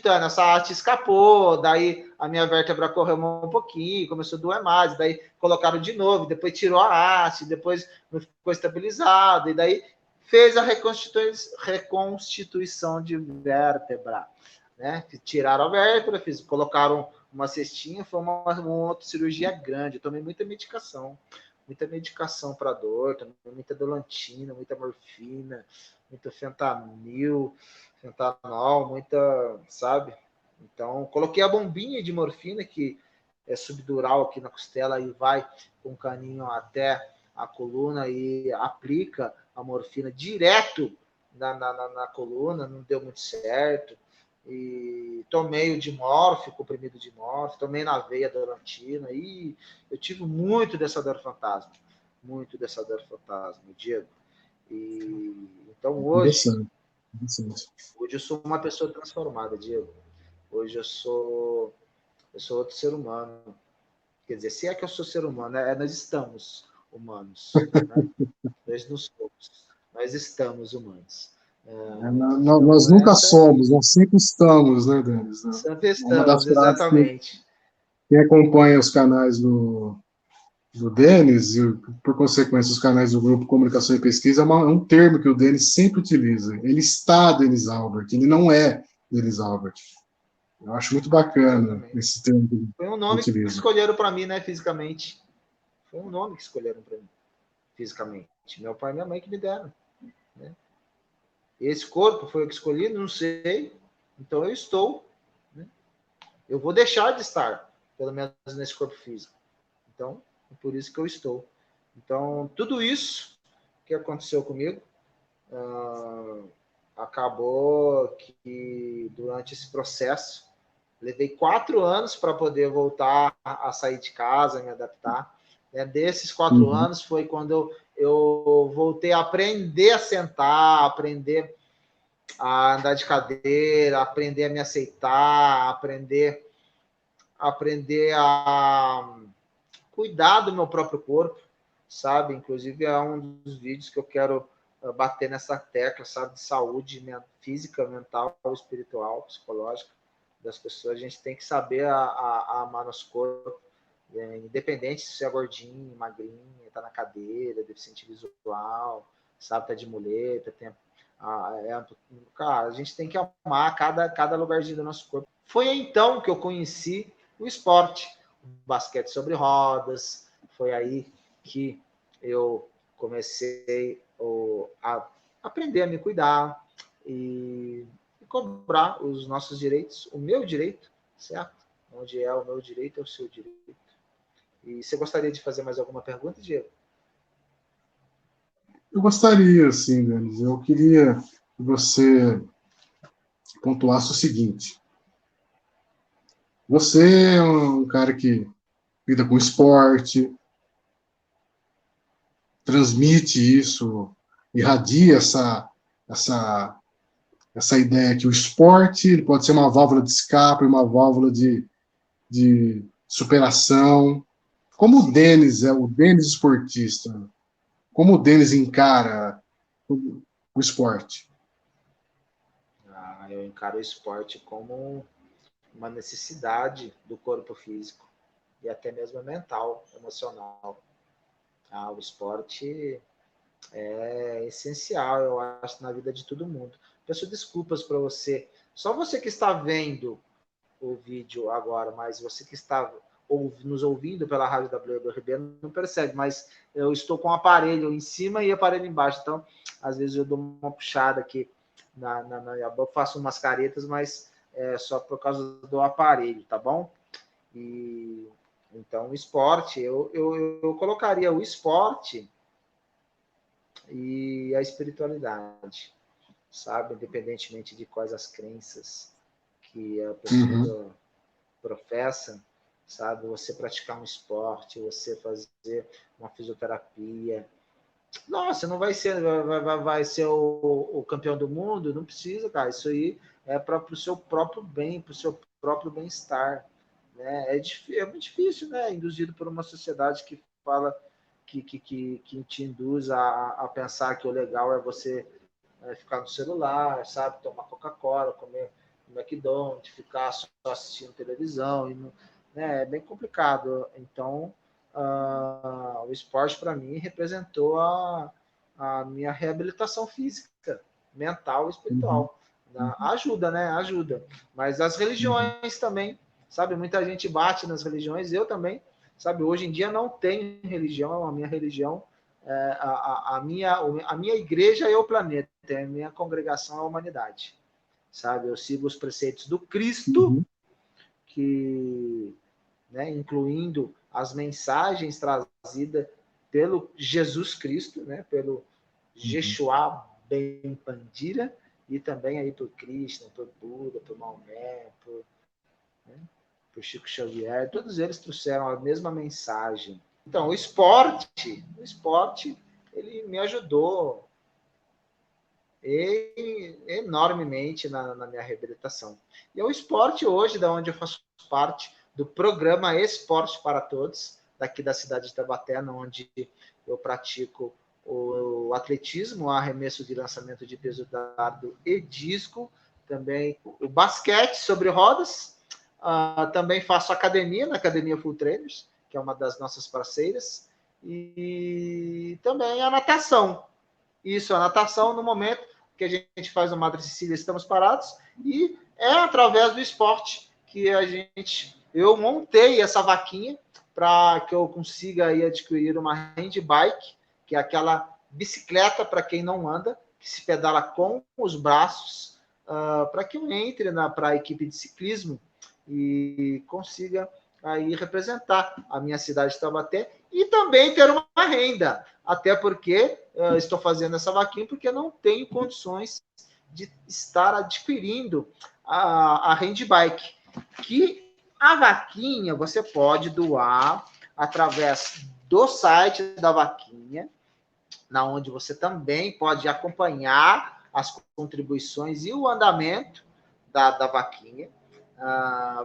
Essa haste escapou, daí a minha vértebra correu um pouquinho, começou a doer mais, daí colocaram de novo, depois tirou a haste, depois não ficou estabilizado, e daí fez a reconstituição de vértebra. Né? Tiraram a vértebra, colocaram uma cestinha, foi uma outra cirurgia grande, eu tomei muita medicação para dor, também muita dolantina, muita morfina, muito fentanil, fentanol, muita, sabe? Então, coloquei a bombinha de morfina, que é subdural aqui na costela, e vai com o caninho até a coluna e aplica a morfina direto na coluna, não deu muito certo. E tomei o Dimorf, comprimido de Dimorf, tomei na veia da dolantina, e eu tive muito dessa dor fantasma, Diego. E então hoje eu sou uma pessoa transformada, Diego. Hoje eu sou outro ser humano. Quer dizer, se é que eu sou ser humano, nós estamos humanos. Né? Nós não somos, nós estamos humanos. Nós nunca somos, nós sempre estamos, né, Denis? Sempre estamos, uma das frases exatamente. Quem acompanha os canais do Denis, e por consequência os canais do Grupo Comunicação e Pesquisa, é um termo que o Denis sempre utiliza. Ele está Denis Albert, ele não é Denis Albert. Eu acho muito bacana esse termo que foi um nome que escolheram para mim, né, fisicamente. Foi um nome que escolheram para mim, fisicamente. Meu pai e minha mãe que me deram. Né? Esse corpo foi eu que escolhi, não sei. Então eu estou. Né? Eu vou deixar de estar, pelo menos nesse corpo físico. Então, é por isso que eu estou. Então, tudo isso que aconteceu comigo? Acabou que durante esse processo levei 4 anos para poder voltar a sair de casa, me adaptar. Desses 4 anos foi quando eu voltei a aprender a sentar, aprender a andar de cadeira, aprender a me aceitar, aprender a cuidar do meu próprio corpo, sabe? Inclusive é um dos vídeos que eu quero bater nessa tecla, sabe? De saúde física, mental, espiritual, psicológica das pessoas. A gente tem que saber amar nosso corpo, independente se é gordinho, magrinho, tá na cadeira, deficiente visual, sabe? Tá de muleta, cara, a gente tem que amar cada lugarzinho do nosso corpo. Foi então que eu conheci o esporte, o basquete sobre rodas. Foi aí que eu comecei a aprender a me cuidar e cobrar os nossos direitos, o meu direito, certo? Onde é o meu direito, é o seu direito. E você gostaria de fazer mais alguma pergunta, Diego? Eu gostaria, sim, Denis. Eu queria que você pontuasse o seguinte. Você é um cara que lida com esporte, transmite isso, irradia essa ideia que o esporte ele pode ser uma válvula de escape, uma válvula de superação. Como o Denis é o Denis esportista? Como o Denis encara o esporte? Eu encaro o esporte como uma necessidade do corpo físico e até mesmo mental, emocional. O esporte é essencial, eu acho, na vida de todo mundo. Peço desculpas para você. Só você que está vendo o vídeo agora, mas você que está nos ouvindo pela Rádio WRB não percebe, mas eu estou com o aparelho em cima e o aparelho embaixo. Então, às vezes eu dou uma puxada aqui na minha boca, faço umas caretas, mas é só por causa do aparelho, tá bom? E então, o esporte, eu colocaria o esporte e a espiritualidade, sabe? Independentemente de quais as crenças que a pessoa professa, sabe? Você praticar um esporte, você fazer uma fisioterapia. Nossa, não vai ser, vai ser o campeão do mundo? Não precisa, cara. Isso aí é para o seu próprio bem, para o seu próprio bem-estar. Né? É muito difícil, né? Induzido por uma sociedade que fala que te induz a pensar que o legal é você ficar no celular, sabe? Tomar Coca-Cola, comer McDonald's, ficar só assistindo televisão. Né? É bem complicado. Então, o esporte, para mim, representou a minha reabilitação física, mental e espiritual. Ajuda, né? Ajuda. Mas as religiões também, sabe? Muita gente bate nas religiões, eu também, sabe? Hoje em dia não tenho religião, a minha religião, a minha igreja é o planeta, a minha congregação é a humanidade, sabe? Eu sigo os preceitos do Cristo, que, né, incluindo as mensagens trazidas pelo Jesus Cristo, né, pelo Yeshua Ben Pandira, e também aí por Krishna, por Buda, por Maomé, por Chico Xavier. Todos eles trouxeram a mesma mensagem. Então, o esporte, ele me ajudou enormemente na minha reabilitação. E o esporte hoje, da onde eu faço parte do programa Esporte para Todos, daqui da cidade de Taubaté, onde eu pratico o atletismo, o arremesso de lançamento de peso dado e disco, também o basquete sobre rodas, também faço academia, na Academia Full Trainers, que é uma das nossas parceiras, e também a natação. Isso, a natação, no momento que a gente faz o Madre Cecília, estamos parados, e é através do esporte que eu montei essa vaquinha para que eu consiga aí adquirir uma handbike, que é aquela bicicleta para quem não anda, que se pedala com os braços, para que eu entre para a equipe de ciclismo e consiga aí representar a minha cidade de Taubaté e também ter uma renda. até porque estou fazendo essa vaquinha porque não tenho condições de estar adquirindo a handbike, que a vaquinha você pode doar através do site da vaquinha, na onde você também pode acompanhar as contribuições e o andamento da vaquinha.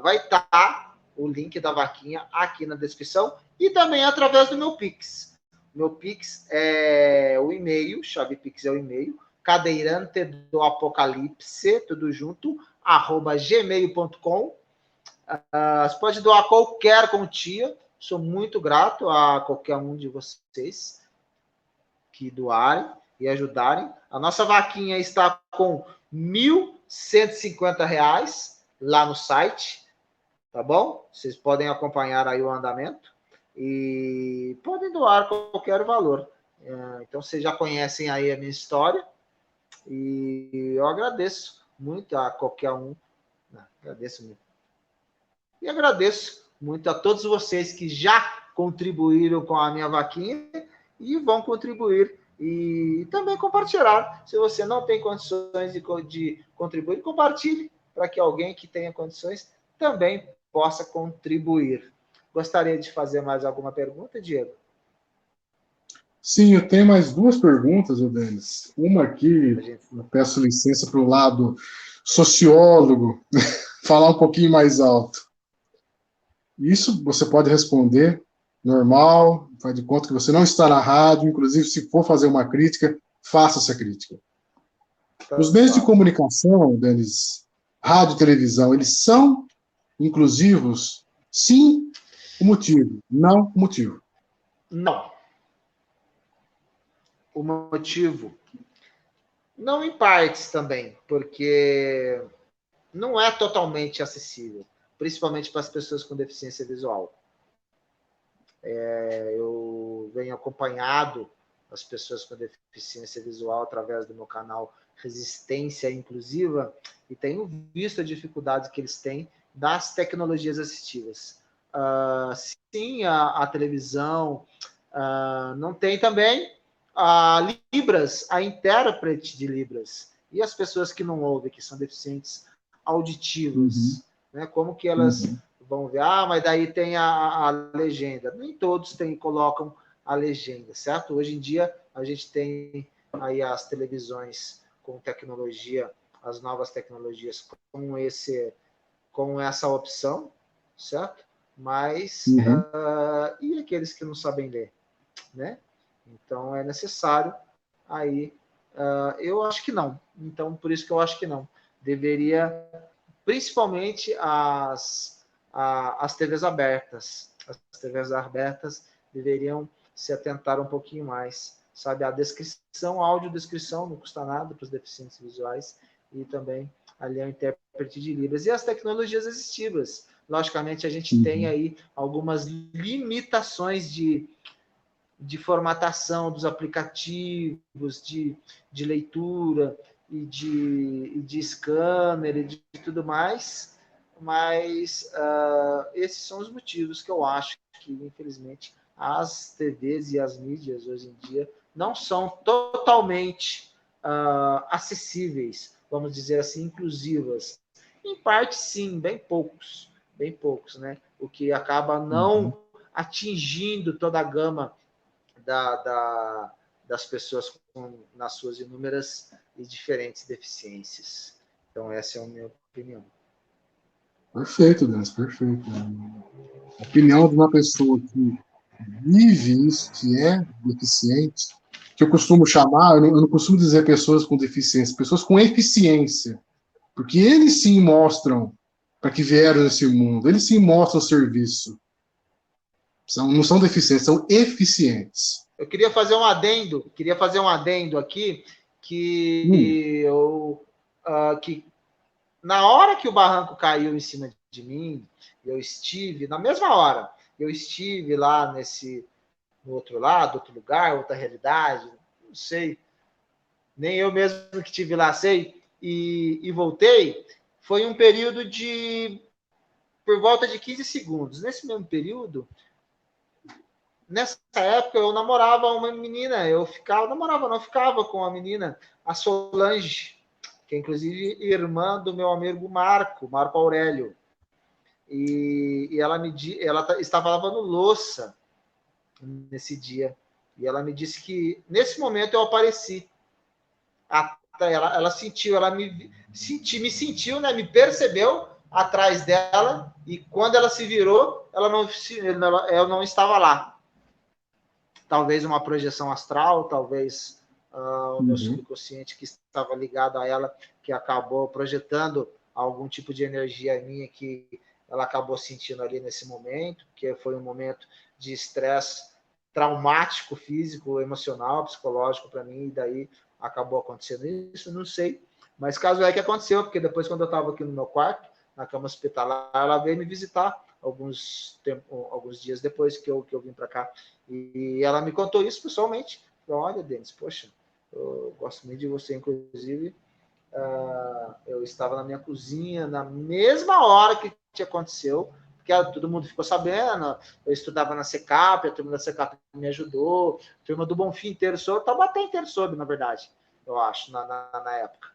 Vai estar o link da vaquinha aqui na descrição e também através do meu Pix. Meu Pix é o e-mail, chave Pix é o e-mail, cadeirante do apocalipse, tudo junto, @gmail.com. Você pode doar qualquer quantia, sou muito grato a qualquer um de vocês que doarem e ajudarem. A nossa vaquinha está com R$ 1.150 lá no site, tá bom? Vocês podem acompanhar aí o andamento e podem doar qualquer valor. Então, vocês já conhecem aí a minha história e eu agradeço muito a qualquer um. Agradeço muito. E agradeço muito a todos vocês que já contribuíram com a minha vaquinha e vão contribuir e também compartilhar. Se você não tem condições de contribuir, compartilhe para que alguém que tenha condições também possa contribuir. Gostaria de fazer mais alguma pergunta, Diego? Sim, eu tenho mais duas perguntas, Denis. Uma aqui, eu peço licença para o lado sociólogo, falar um pouquinho mais alto. Isso você pode responder normal, faz de conta que você não está na rádio, inclusive se for fazer uma crítica, faça essa crítica. Os meios de comunicação, Denis, rádio e televisão, eles são inclusivos? Sim, o motivo. Não, o motivo. Não. O motivo, não em partes também, porque não é totalmente acessível, principalmente para as pessoas com deficiência visual. Eu venho acompanhado as pessoas com deficiência visual através do meu canal Resistência Inclusiva e tenho visto a dificuldade que eles têm das tecnologias assistivas. Sim, a televisão não tem também a Libras, a intérprete de Libras, e as pessoas que não ouvem, que são deficientes auditivos, né? Como que elas vão ver? Mas daí tem a legenda. Nem todos colocam a legenda, certo? Hoje em dia a gente tem aí as televisões com tecnologia, as novas tecnologias com essa opção, certo? Mas e aqueles que não sabem ler, né? Então, é necessário aí, eu acho que não. Então, por isso que eu acho que não. Deveria, principalmente as TVs abertas. As TVs abertas deveriam se atentar um pouquinho mais, sabe? A descrição, a audiodescrição não custa nada para os deficientes visuais e também ali a intérprete de Libras. E as tecnologias assistivas. Logicamente, a gente tem aí algumas limitações de formatação dos aplicativos, de leitura e de scanner e de tudo mais, mas esses são os motivos que eu acho que, infelizmente, as TVs e as mídias hoje em dia não são totalmente acessíveis, vamos dizer assim, inclusivas. Em parte, sim, bem poucos, né? O que acaba não atingindo toda a gama das pessoas nas suas inúmeras e diferentes deficiências. Então, essa é a minha opinião. Perfeito, Denis, perfeito. A opinião de uma pessoa que vive isso, que é deficiente, que eu costumo chamar, eu não costumo dizer pessoas com deficiência, pessoas com eficiência, porque eles sim mostram para que vieram nesse mundo, eles sim mostram serviço. Não são deficientes, são eficientes. Eu queria fazer um adendo aqui, que na hora que o barranco caiu em cima de mim, eu estive, na mesma hora, eu estive lá no outro lado, outro lugar, outra realidade, não sei, nem eu mesmo que estive lá sei, e voltei, foi um período por volta de 15 segundos. Nesse mesmo período, nessa época eu namorava uma menina, não ficava com a menina, a Solange, que é inclusive irmã do meu amigo Marco Aurélio. E ela estava lavando louça nesse dia. E ela me disse que nesse momento eu apareci. Ela sentiu, me sentiu, né? Me percebeu atrás dela, e quando ela se virou, eu não estava lá. Talvez uma projeção astral, talvez o meu subconsciente que estava ligado a ela, que acabou projetando algum tipo de energia minha que ela acabou sentindo ali nesse momento, que foi um momento de estresse traumático, físico, emocional, psicológico para mim, e daí acabou acontecendo isso, não sei. Mas caso é que aconteceu, porque depois, quando eu estava aqui no meu quarto, na cama hospitalar, ela veio me visitar alguns dias depois que eu vim para cá. E ela me contou isso pessoalmente. Falou, olha, Denis, poxa, eu gosto muito de você, inclusive. Eu estava na minha cozinha na mesma hora que aconteceu, porque todo mundo ficou sabendo. Eu estudava na Secap, a turma da Secap me ajudou, a turma do Bonfim inteiro soube, o Taubaté inteiro soube, na verdade, eu acho, na época.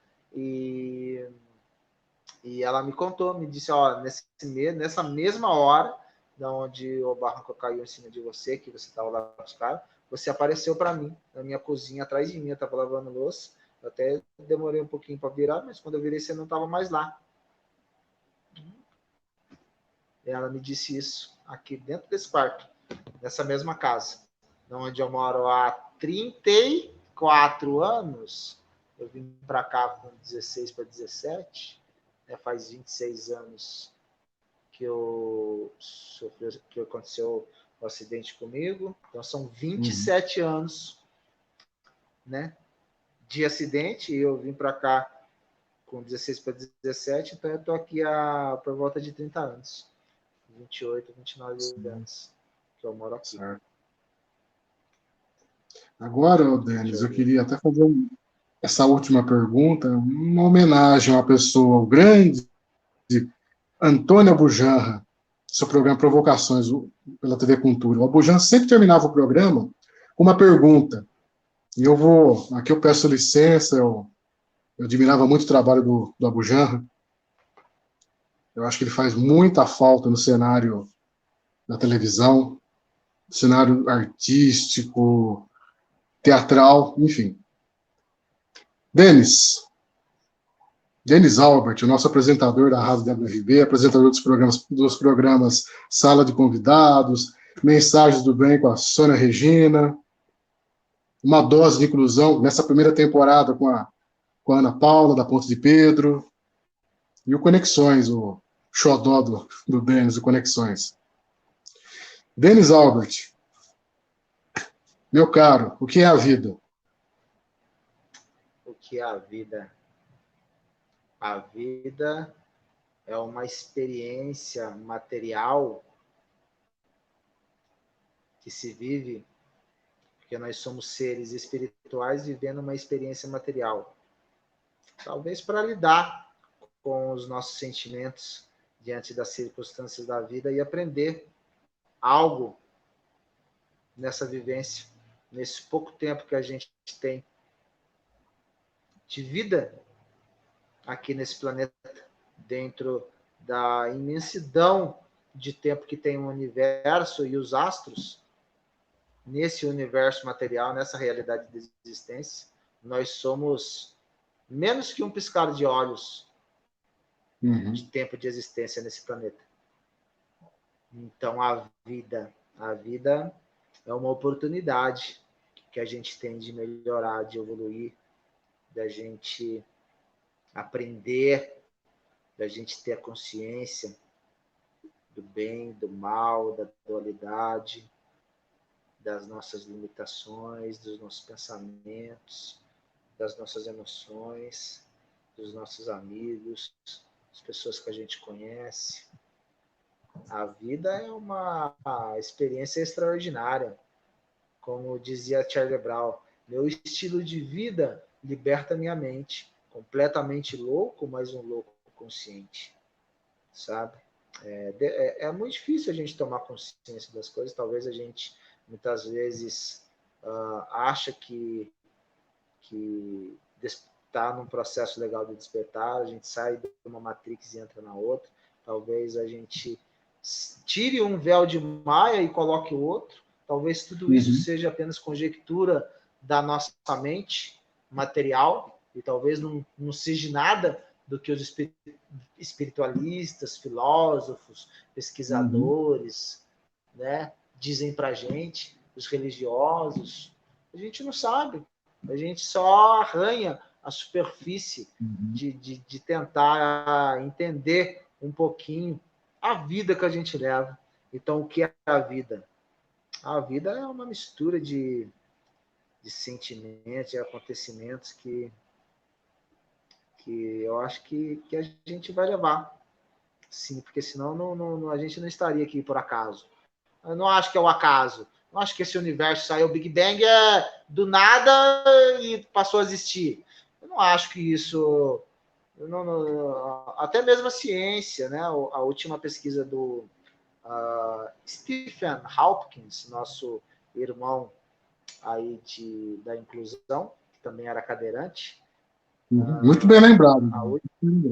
E ela me contou, me disse, ó, nessa mesma hora, da onde o barranco caiu em cima de você, que você estava lá buscar, você apareceu para mim, na minha cozinha, atrás de mim, eu estava lavando louça, eu até demorei um pouquinho para virar, mas quando eu virei, você não estava mais lá. E ela me disse isso, aqui dentro desse quarto, nessa mesma casa, onde eu moro há 34 anos, eu vim para cá com 16 para 17, faz 26 anos que aconteceu o acidente comigo. Então são 27 anos, né, de acidente, e eu vim para cá com 16 para 17, então eu estou aqui por volta de 30 anos. 28, 29 anos que eu moro aqui. Certo. Agora, Denis, eu queria até fazer essa última pergunta, uma homenagem a uma pessoa, o grande Antônio Abujanra, seu programa Provocações pela TV Cultura. O Abujanra sempre terminava o programa com uma pergunta. E aqui eu peço licença, eu admirava muito o trabalho do Abujanra. Eu acho que ele faz muita falta no cenário da televisão, no cenário artístico, teatral, enfim. Denis Albert, o nosso apresentador da Rádio WRB, apresentador dos programas Sala de Convidados, Mensagens do Bem com a Sônia Regina, Uma Dose de Inclusão, nessa primeira temporada com a Ana Paula, da Ponte de Pedro, e o Conexões, o xodó do Denis, o Conexões. Denis Albert, meu caro, o que é a vida? O que é a vida? A vida é uma experiência material que se vive porque nós somos seres espirituais vivendo uma experiência material. Talvez para lidar com os nossos sentimentos diante das circunstâncias da vida e aprender algo nessa vivência, nesse pouco tempo que a gente tem de vida aqui nesse planeta, dentro da imensidão de tempo que tem o universo e os astros, nesse universo material, nessa realidade de existência, nós somos menos que um piscar de olhos de tempo de existência nesse planeta. Então, a vida é uma oportunidade que a gente tem de melhorar, de evoluir, da gente aprender, da gente ter a consciência do bem, do mal, da dualidade, das nossas limitações, dos nossos pensamentos, das nossas emoções, dos nossos amigos, das pessoas que a gente conhece. A vida é uma experiência extraordinária. Como dizia Charlie Brown, meu estilo de vida liberta minha mente. Completamente louco, mas um louco consciente. Sabe? É muito difícil a gente tomar consciência das coisas. Talvez a gente muitas vezes acha que está num processo legal de despertar, a gente sai de uma matrix e entra na outra, talvez a gente tire um véu de Maia e coloque o outro, talvez tudo isso seja apenas conjectura da nossa mente material, e talvez não seja nada do que os espiritualistas, filósofos, pesquisadores, né, dizem para a gente, os religiosos. A gente não sabe, a gente só arranha a superfície de tentar entender um pouquinho a vida que a gente leva. Então, o que é a vida? A vida é uma mistura de sentimentos, de acontecimentos que eu acho que a gente vai levar. Sim, porque senão a gente não estaria aqui por acaso. Eu não acho que é o acaso. Não acho que esse universo saiu, o Big Bang do nada e passou a existir. Eu não acho que isso... até mesmo a ciência, né? A última pesquisa do Stephen Hawking, nosso irmão aí da inclusão, que também era cadeirante. Muito bem lembrado.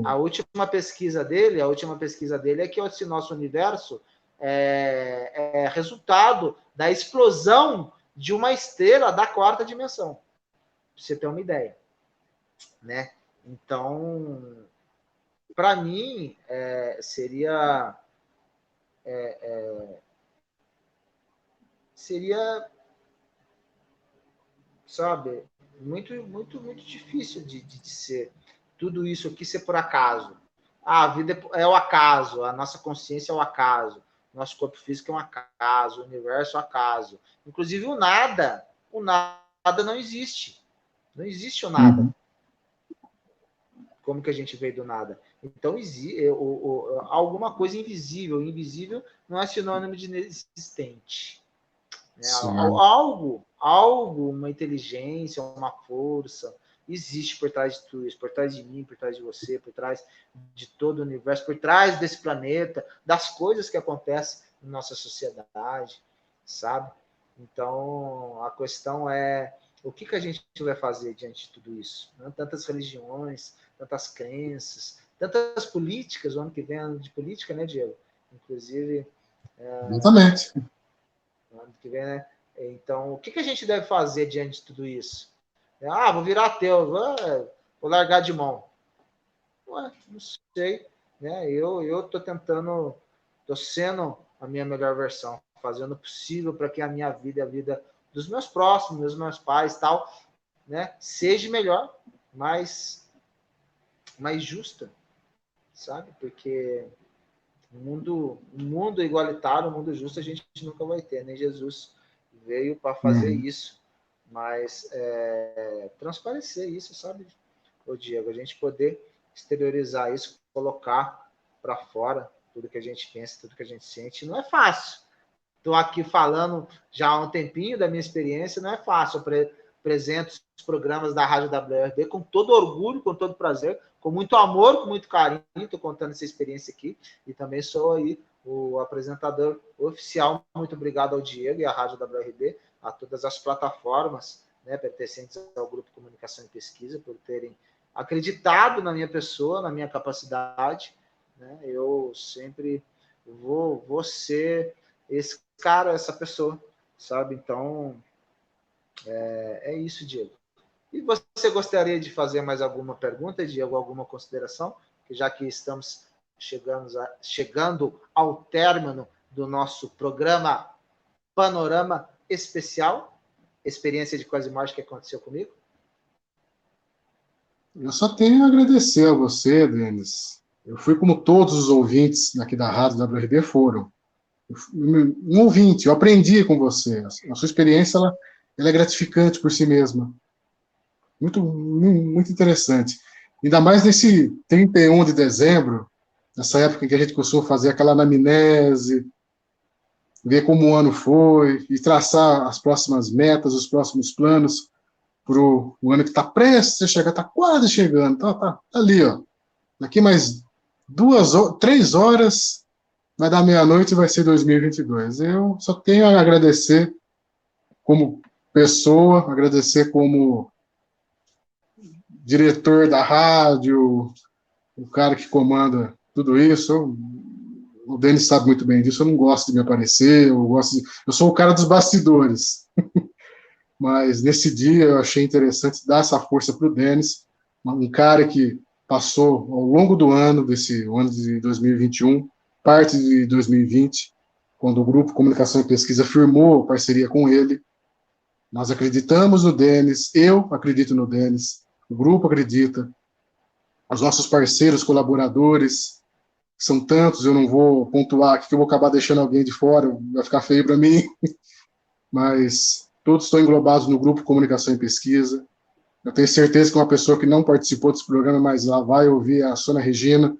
A última pesquisa dele é que esse nosso universo é resultado da explosão de uma estrela da quarta dimensão. Pra você ter uma ideia, né? Então, para mim, seria sabe, muito, muito, muito difícil de ser tudo isso aqui ser por acaso. A vida é o acaso, a nossa consciência é o acaso, nosso corpo físico é um acaso, o universo é um acaso. Inclusive o nada não existe. Não existe o nada. Como que a gente veio do nada? Então, alguma coisa invisível. Invisível não é sinônimo de inexistente. Né? Algo, uma inteligência, uma força, existe por trás de tudo isso, por trás de mim, por trás de você, por trás de todo o universo, por trás desse planeta, das coisas que acontecem na nossa sociedade, sabe? Então, a questão é o que a gente vai fazer diante de tudo isso? Não? Tantas religiões, tantas crenças, tantas políticas, o ano que vem é ano de política, né, Diego? Inclusive... Exatamente. Ano que vem, né? Então, o que a gente deve fazer diante de tudo isso? Vou virar ateu, vou largar de mão. Ué, não sei. Né? Eu estou tentando, estou sendo a minha melhor versão, fazendo o possível para que a minha vida, a vida dos meus próximos, dos meus pais, tal, né, seja melhor, mais justa, sabe? Porque um mundo igualitário, um mundo justo, a gente nunca vai ter, nem Jesus veio para fazer isso, mas transparecer isso, sabe, ô Diego? A gente poder exteriorizar isso, colocar para fora tudo que a gente pensa, tudo que a gente sente. Não é fácil. Estou aqui falando já há um tempinho da minha experiência, não é fácil. Eu apresento os programas da Rádio WRB com todo orgulho, com todo prazer, com muito amor, com muito carinho. Estou contando essa experiência aqui e também sou aí o apresentador oficial. Muito obrigado ao Diego e à Rádio WRB, a todas as plataformas, né, pertencentes ao Grupo Comunicação e Pesquisa, por terem acreditado na minha pessoa, na minha capacidade. Né? Eu sempre vou ser esse cara, essa pessoa, sabe? Então, é isso, Diego. E você gostaria de fazer mais alguma pergunta, Diego, alguma consideração? Já que estamos chegando ao término do nosso programa Panorama Especial, experiência de quase morte que aconteceu comigo? Eu só tenho a agradecer a você, Denis. Eu fui como todos os ouvintes aqui da Rádio WRB foram. Um ouvinte, eu aprendi com você. A sua experiência ela é gratificante por si mesma. Muito, muito interessante. Ainda mais nesse 31 de dezembro, nessa época em que a gente costuma fazer aquela anamnese, ver como o ano foi e traçar as próximas metas, os próximos planos para o ano que está prestes a chegar, está quase chegando, tá ali, ó. Daqui mais 3 horas vai dar meia-noite e vai ser 2022. Eu só tenho a agradecer como pessoa, agradecer como diretor da rádio, o cara que comanda tudo isso. O Denis sabe muito bem disso, eu não gosto de me aparecer, eu sou o cara dos bastidores. Mas nesse dia eu achei interessante dar essa força para o Denis, um cara que passou ao longo do ano, desse ano de 2021, parte de 2020, quando o Grupo Comunicação e Pesquisa firmou parceria com ele. Nós acreditamos no Denis, eu acredito no Denis, o grupo acredita, os nossos parceiros, colaboradores, são tantos, eu não vou pontuar aqui, que eu vou acabar deixando alguém de fora, vai ficar feio para mim, mas todos estão englobados no Grupo Comunicação e Pesquisa. Eu tenho certeza que uma pessoa que não participou desse programa, mas lá vai ouvir a Sônia Regina,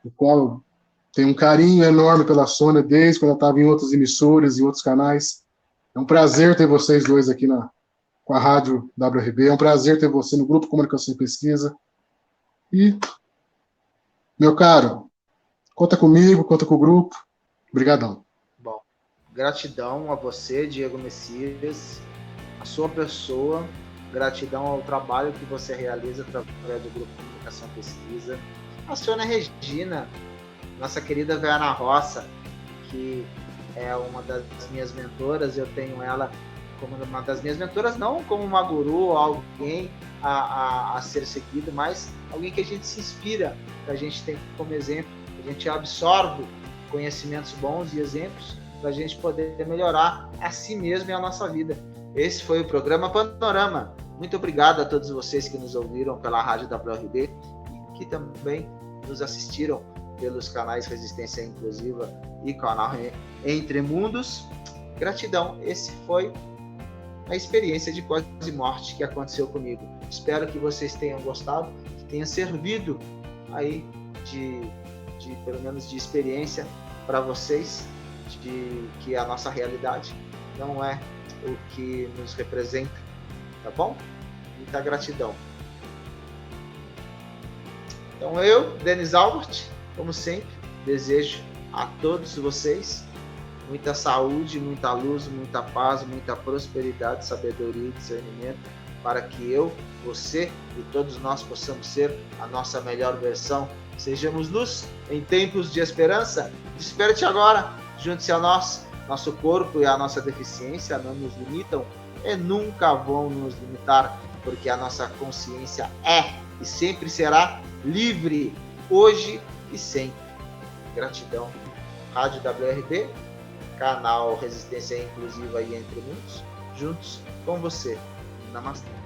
o qual eu tenho um carinho enorme pela Sônia, desde quando ela estava em outras emissoras e outros canais. É um prazer ter vocês dois aqui com a Rádio WRB, é um prazer ter você no Grupo Comunicação e Pesquisa. E, meu caro, conta comigo, conta com o grupo. Obrigadão. Bom, gratidão a você, Diego Messias, a sua pessoa, gratidão ao trabalho que você realiza através do Grupo Comunicação e Pesquisa. A Sônia Regina, nossa querida Véia na Roça, que é uma das minhas mentoras, eu tenho ela como uma das minhas mentoras, não como uma guru, alguém a ser seguido, mas alguém que a gente se inspira, que a gente tem como exemplo, a gente absorve conhecimentos bons e exemplos para a gente poder melhorar a si mesmo e a nossa vida. Esse foi o programa Panorama. Muito obrigado a todos vocês que nos ouviram pela Rádio WRB e que também nos assistiram pelos canais Resistência Inclusiva e canal Entre Mundos. Gratidão, esse foi a experiência de quase morte que aconteceu comigo. Espero que vocês tenham gostado, que tenha servido aí pelo menos de experiência para vocês, de que a nossa realidade não é o que nos representa, tá bom? Muita gratidão. Então eu, Denis Albert, como sempre, desejo a todos vocês muita saúde, muita luz, muita paz, muita prosperidade, sabedoria e discernimento, para que eu, você e todos nós possamos ser a nossa melhor versão. Sejamos luz em tempos de esperança. Desperte agora, junte-se a nós. Nosso corpo e a nossa deficiência não nos limitam e nunca vão nos limitar, porque a nossa consciência é e sempre será livre, hoje e sempre. Gratidão. Rádio WRB, canal Resistência Inclusiva e Entre Mundos, juntos com você. Namastê.